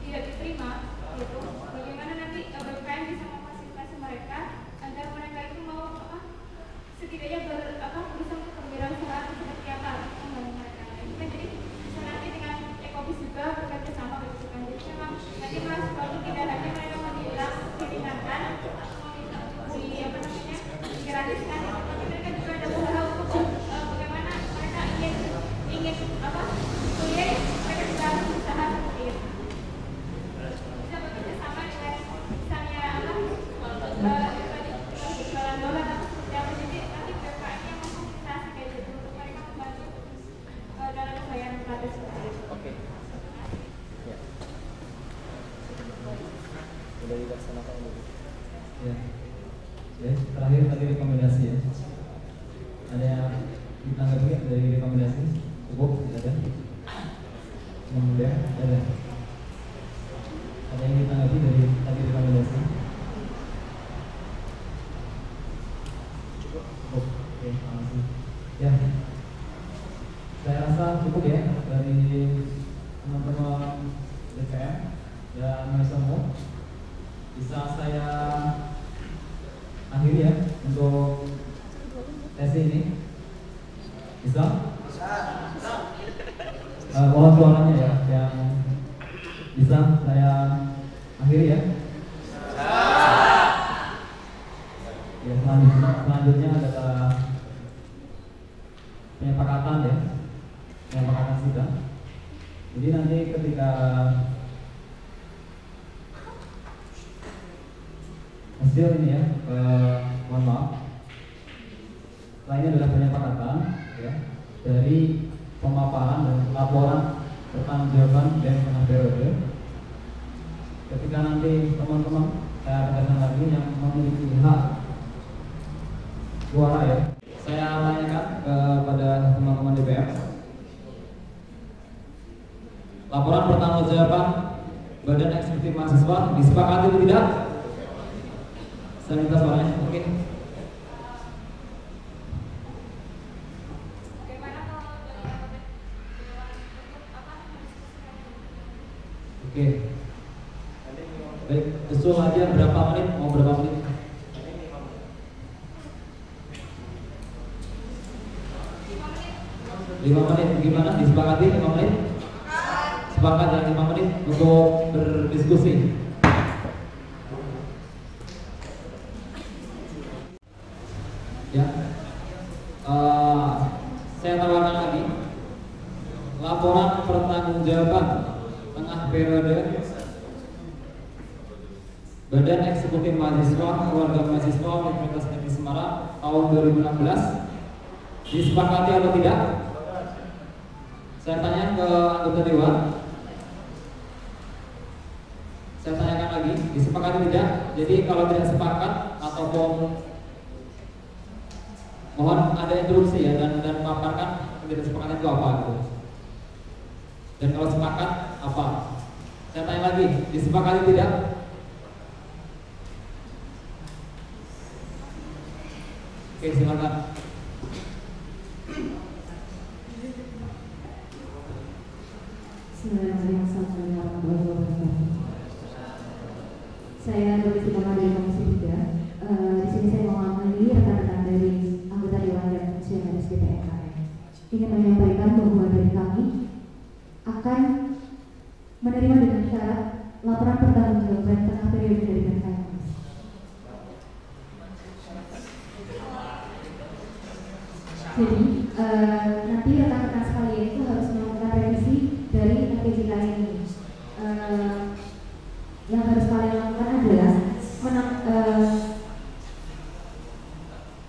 tidak diterima gitu, bagaimana nanti BMKM bisa memfasilitasi mereka agar mereka itu mau setidaknya bisa berwirausaha seperti apa membangun mereka. Jadi bisa nanti dengan Ekobis juga bekerja sama begitu kan. Jadi memang nanti mahasiswa itu tidak hanya mereka diringankan digratiskan, tapi mereka juga ada usaha untuk bagaimana mereka ingin kuliah, mereka juga harus berusaha seperti itu. Bisa bekerja sama dengan misalnya jualan dolar atau seperti apa. Jadi nanti BMKM-nya memfasilitasi kayak gitu untuk mereka membantu dalam pembayaran UKT seperti itu. Oke. Ya. Sudah dilaksanakan dulu. Ya. Ya, terakhir tadi rekomendasi ya. Ada yang ditanggapi dari rekomendasi? Cukup? Tidak ada? Kemudian ada. Ada yang ditanggapi dari tadi rekomendasi? Cukup. Oke, terima kasih. Ya. Saya rasa cukup ya dari teman-teman DPM dan semua. Bisa saya akhiri ya untuk sesi ini. Bisa? Mohon suaranya ya yang bisa saya akhiri ya. Ya, selanjutnya adalah penyepakatan ya, penyepakatan sidang. Jadi nanti ketika hasil ini ya, mohon maaf, lainnya adalah penyepakatan ya, dari pemaparan dan laporan pertanggungjawaban dan tengah periode. Ketika nanti teman-teman saya tegaskan lagi yang memiliki hak suara ya, saya tanyakan kepada teman-teman DPR, laporan pertanggungjawaban Badan Eksekutif Mahasiswa disepakati atau tidak? Saya minta suaranya mungkin. Oke. Baik, usul aja berapa menit? Mau berapa menit? 5 menit. Gimana? Disepakati 5 menit? Sepakat ya 5 menit untuk berdiskusi. Ya, saya tambahkan lagi laporan pertanggungjawaban tengah periode Badan Eksekutif Mahasiswa Keluarga Mahasiswa Universitas Negeri Semarang tahun 2016 disepakati atau tidak? Saya tanya ke anggota dewan. Saya tanyakan lagi, disepakati tidak? Jadi kalau tidak sepakat ataupun mohon ada instruksi ya dan memaparkan tidak sepakatan itu apa gitu. Dan kalau sepakat apa? Saya tanya lagi, disepakati tidak? Oke, silakan. Sebenarnya Saya Komisi dari Komisi 3. Di sini saya mewakili rekan-rekan dari anggota Dewan dan Fungsionaris DPRKM. Ingin menyampaikan bahwa dari kami akan menerima dengan syarat laporan pertanggungjawaban tengah periode dari BPKM. Jadi nanti rekan-rekan sekalian itu harus melakukan revisi dari LPJ kalian ini. Yang harus kalian lakukan adalah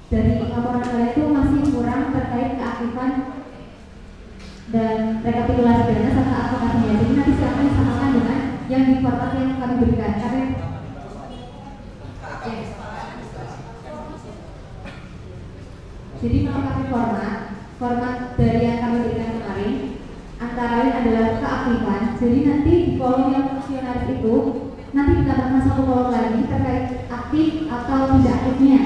dari laporan kalian itu masih kurang terkait keaktifan dan rekapitulasi dana serta advokasinya. Jadi nanti silakan disamakan dengan yang di format yang kami berikan. Jadi melengkapi format dari yang kami berikan kemarin antara lain adalah keaktifan. Jadi nanti di kolom yang fungsionaris itu nanti ditambahkan satu kolom lagi terkait aktif atau tidak aktifnya.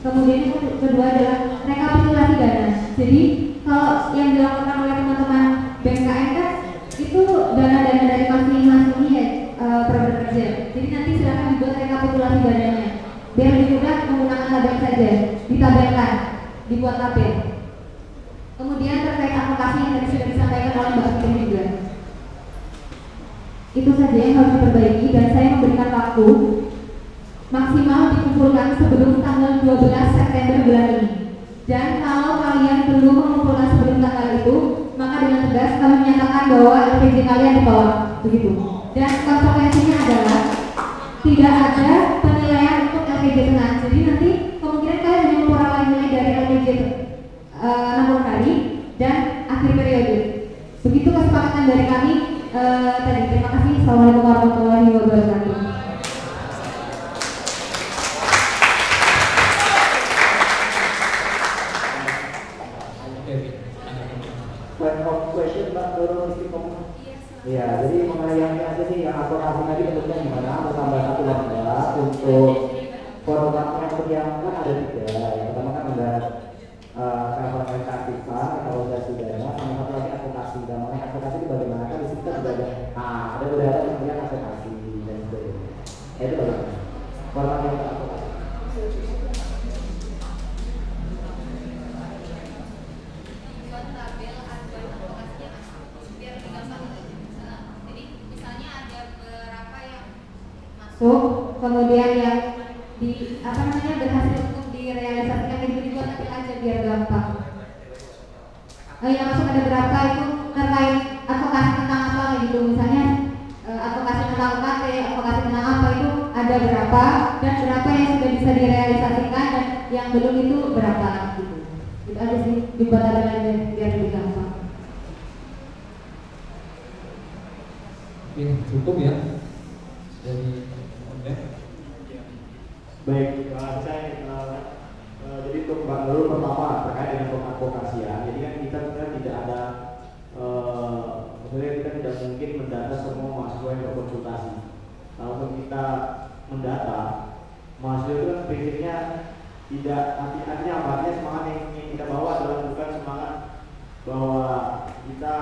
Kemudian yang kedua adalah rekapitulasi dana. Jadi kalau yang dilakukan oleh teman-teman BMKM kan itu dana-dana dari masing-masing program kerja. Jadi nanti silakan dibuat rekapitulasi dananya. Biar lebih mudah menggunakan tabel saja, ditabelkan, dibuat tabel. Kemudian terkait advokasi yang tadi sudah disampaikan oleh Mbak Fitri juga. Itu saja yang harus diperbaiki dan saya memberikan waktu maksimal dikumpulkan sebelum tanggal 12 September bulan ini. Dan kalau kalian belum mengumpulkan sebelum tanggal itu, maka dengan tegas kami menyatakan bahwa LPJ kalian ditolak, begitu. Dan konsekuensinya adalah tidak ada penilaian untuk LPJ tengah. Jadi nanti kemungkinan kalian hanya memperoleh nilai dari LPJ 60 kali dan akhir periode. Begitu kesepakatan dari kami tadi. Terima kasih. Assalamualaikum warahmatullahi wabarakatuh. Question Mbak Nurul Istiqomah. Iya, jadi mengenai yang aja sih yang advokasi tadi bentuknya gimana? Tambah satu lembar untuk format yang kan ada 3. Yang pertama kan ada format keaktifan, evaluasi dana, sama satu lagi advokasi. Dan mengenai advokasi itu bagaimana? Kan di situ juga ada beberapa yang kemudian advokasi dan sebagainya. Itu bagaimana? Format yang advokasi. Kemudian yang di berhasil untuk direalisasikan itu dibuat nanti aja biar gampang. Yang masuk ada berapa itu terkait advokasi tentang apa gitu, misalnya advokasi tentang UKT, advokasi tentang apa itu ada berapa dan berapa yang sudah bisa direalisasikan dan yang belum itu berapa gitu. Itu aja sih, dibuat tabel aja biar lebih gampang. Oke, cukup ya dari Baik, saya jadi untuk Mbak Nurul pertama terkait dengan pengadvokasian. Jadi kan kita tidak ada maksudnya kita tidak mungkin mendata semua mahasiswa yang berkonsultasi. Kalau kita mendata mahasiswa itu kan prinsipnya tidak artinya apa? Artinya semangat yang ingin kita bawa adalah bukan semangat bahwa kita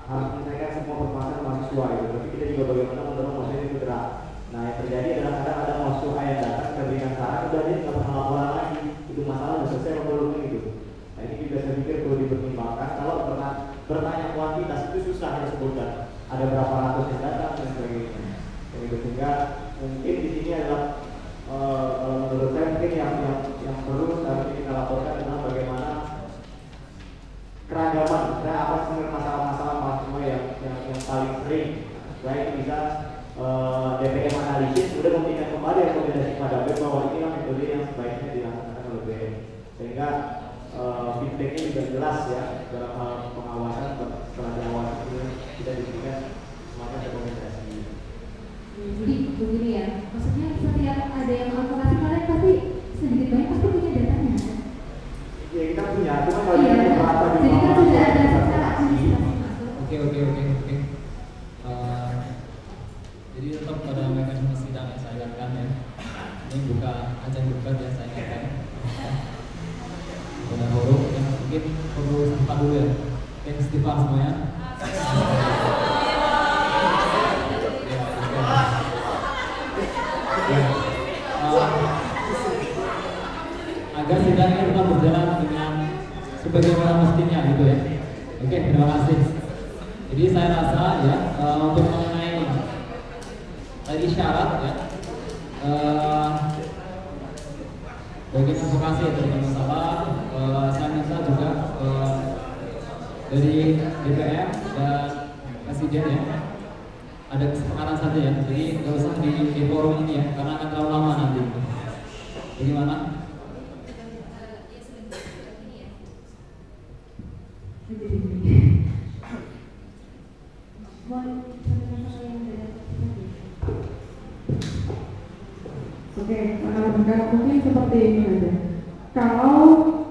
harus menyelesaikan semua permasalahan mahasiswa itu, tapi kita juga bagaimana mendorong mahasiswa itu bergerak. Nah yang terjadi adalah kadang ada mahasiswa yang datang ke berikan saran udah dia nggak pernah laporan lagi, itu masalah udah selesai belum gitu. Nah ini juga saya pikir perlu dipertimbangkan. Kalau bertanya kuantitas itu susah ya sebutkan ada berapa ratus yang datang dan sebagainya. Jadi sehingga mungkin di sini adalah menurut saya mungkin yang perlu seharusnya kita laporkan adalah bagaimana keragaman, apa sebenarnya masalah-masalah mahasiswa yang paling sering supaya itu bisa DPM analisis sudah memberikan kembali rekomendasi kepada BEM bahwa inilah metode yang sebaiknya dilakukan oleh BEM, sehingga feedbacknya juga jelas ya dalam hal pengawasan. Setelah diawasi itu kita diberikan semacam rekomendasi. Jadi begini ya, maksudnya setiap ada yang advokasi kalian pasti sedikit banyak pasti punya datanya. Ya kita punya, cuma kalau kita merata di jadi kan sudah ada secara Oke. Jadi tetap pada mekanisme sidang yang saya ingatkan ya. Ini buka aja ya saya ingatkan. Benar huruf yang mungkin perlu sempat dulu ya. Yang istighfar semuanya. Ya, agar sidang ini tetap berjalan dengan sebagaimana mestinya gitu ya. Oke, terima kasih. Jadi saya rasa ya untuk mengenai tadi syarat ya bagian advokasi ya dari masalah saya minta juga dari DPR dan Presiden ya ada kesepakatan saja ya, jadi nggak usah di forum ini ya karena akan terlalu lama nanti. Bagaimana? Oke, mungkin seperti ini aja. Kalau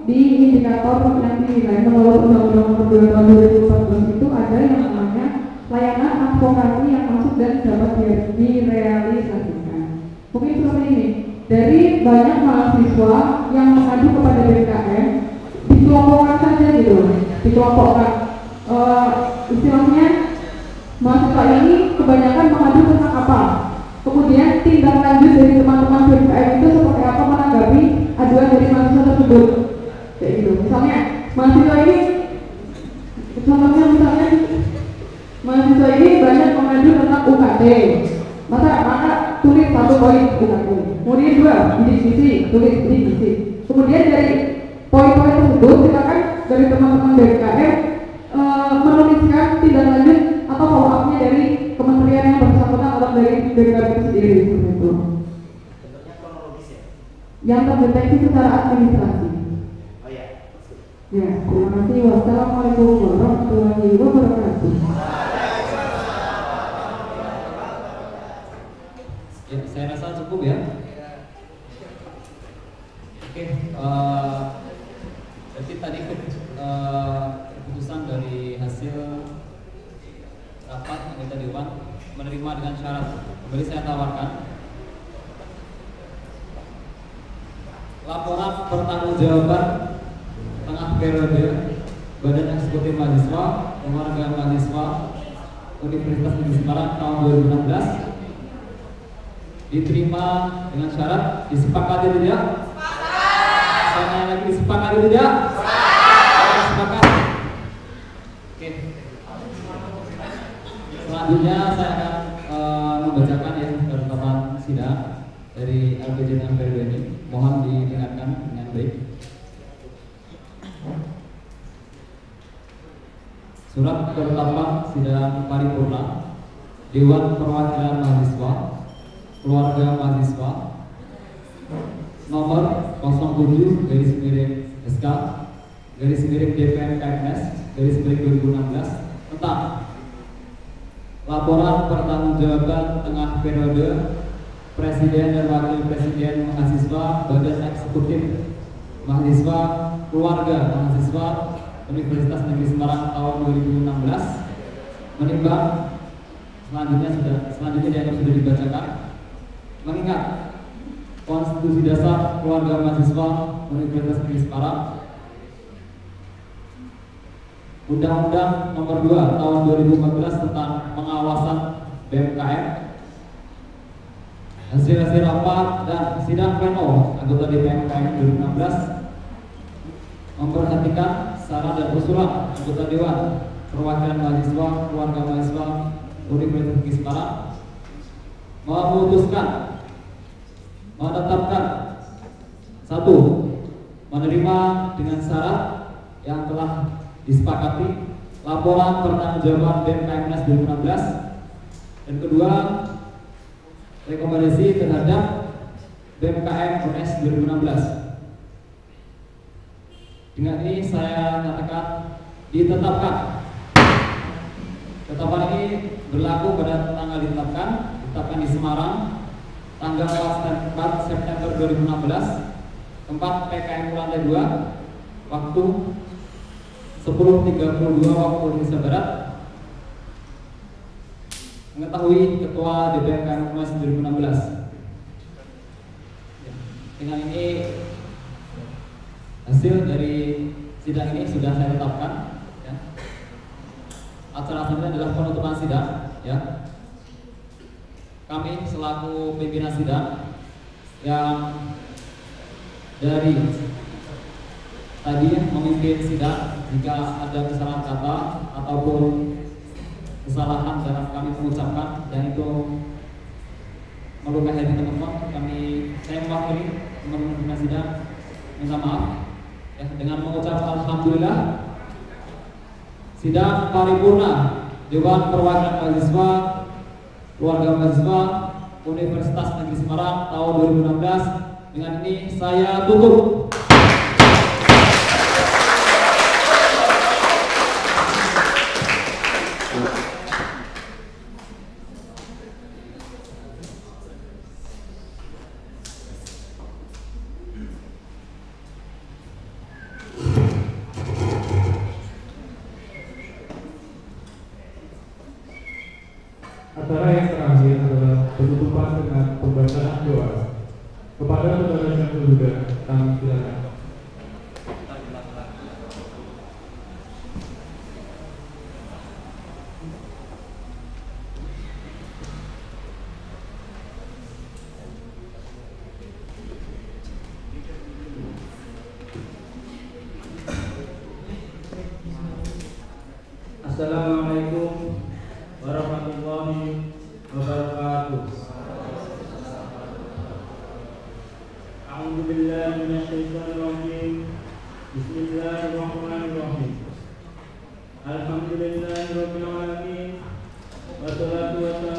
di indikator penilaian nilai menurut Undang-Undang Nomor 2 Tahun 2014 itu ada yang namanya layanan advokasi yang masuk dan dapat direalisasikan. Mungkin seperti ini. Dari banyak mahasiswa yang mengadu kepada BKM, dikelompokkan saja gitu, dikelompokkan. Istilahnya mahasiswa ini kebanyakan mengadu tentang apa? Kemudian tindak lanjut dari teman-teman BKM itu seperti apa menanggapi aduan dari mahasiswa tersebut, kayak gitu. Misalnya mahasiswa ini, misalnya mahasiswa ini banyak mengadu tentang UKT, maka tulis 1 poin UKT. Kemudian 2 bidik-misi, tulis bidik-misi. Kemudian dari poin-poin tersebut silakan dari teman-teman BKM menuliskan tindak lanjut atau follow up-nya dari kementerian yang bersangkutan atau dari BKM itu sendiri seperti itu. Yang terdeteksi secara administrasi. Oh ya. Ya, terima kasih. Wassalamualaikum warahmatullahi wabarakatuh. Ya, saya rasa cukup ya. Oke, berarti tadi keputusan dari hasil rapat anggota dewan menerima dengan syarat. Kembali saya tawarkan laporan pertanggungjawaban tengah periode Badan Eksekutif Mahasiswa Penghargaan Mahasiswa Universitas Negeri Semarang tahun 2016 diterima dengan syarat. Disepakati tidak? Saya nanya lagi, disepakati tidak? Sepakat. Oke. Selanjutnya saya akan membacakan ya catatan sidang dari LPJ dan periode ini. Mohon didengarkan dengan baik. Surat ketetapan sidang paripurna Dewan Perwakilan Mahasiswa Keluarga Mahasiswa nomor 07/SK/DPM-KMS/2016 tentang laporan pertanggungjawaban tengah periode Presiden dan Wakil Presiden Mahasiswa Badan Eksekutif Mahasiswa Keluarga Mahasiswa Universitas Negeri Semarang tahun 2016 menimbang selanjutnya dianggap sudah dibacakan. Mengingat Konstitusi Dasar Keluarga Mahasiswa Universitas Negeri Semarang, Undang-Undang Nomor 2 Tahun 2014 tentang pengawasan BMKM, hasil rapat dan sidang pleno anggota DPM-KM 2016 memperhatikan saran dan usulan anggota Dewan Perwakilan Mahasiswa Keluarga Mahasiswa Universitas Negeri Semarang, memutuskan menetapkan 1. Menerima dengan syarat yang telah disepakati laporan pertanggungjawaban BMKMNes 2016, dan kedua, rekomendasi terhadap BMKM UNES 2016. Dengan ini saya nyatakan ditetapkan. Ketetapan ini berlaku pada tanggal ditetapkan di Semarang tanggal 4 September 2016, tempat PKM lantai 2, waktu 10.32 waktu Indonesia Barat. Mengetahui Ketua DPM UNES 2016. Dengan ini hasil dari sidang ini sudah saya tetapkan. Ya. Acara selanjutnya adalah penutupan sidang. Ya. Kami selaku pimpinan sidang yang dari tadi memimpin sidang. Jika ada kesalahan kata ataupun kesalahan dalam kami mengucapkan dan itu melukai hati teman-teman, saya mewakili teman-teman sidang minta maaf ya, dengan mengucap alhamdulillah. Sidang paripurna Dewan Perwakilan Mahasiswa Keluarga Mahasiswa Universitas Negeri Semarang tahun 2016 dengan ini saya tutup. Acara yang terakhir adalah penutupan dengan pembacaan doa. Kepada saudara Syamsul Huda, kami silakan. Assalamualaikum warahmatullahi wabarakatuh. A'udzu billahi minasyaitonir rajim. Bismillahirrahmanirrahim. Alhamdulillahirabbil alamin. Wassalatu wassalamu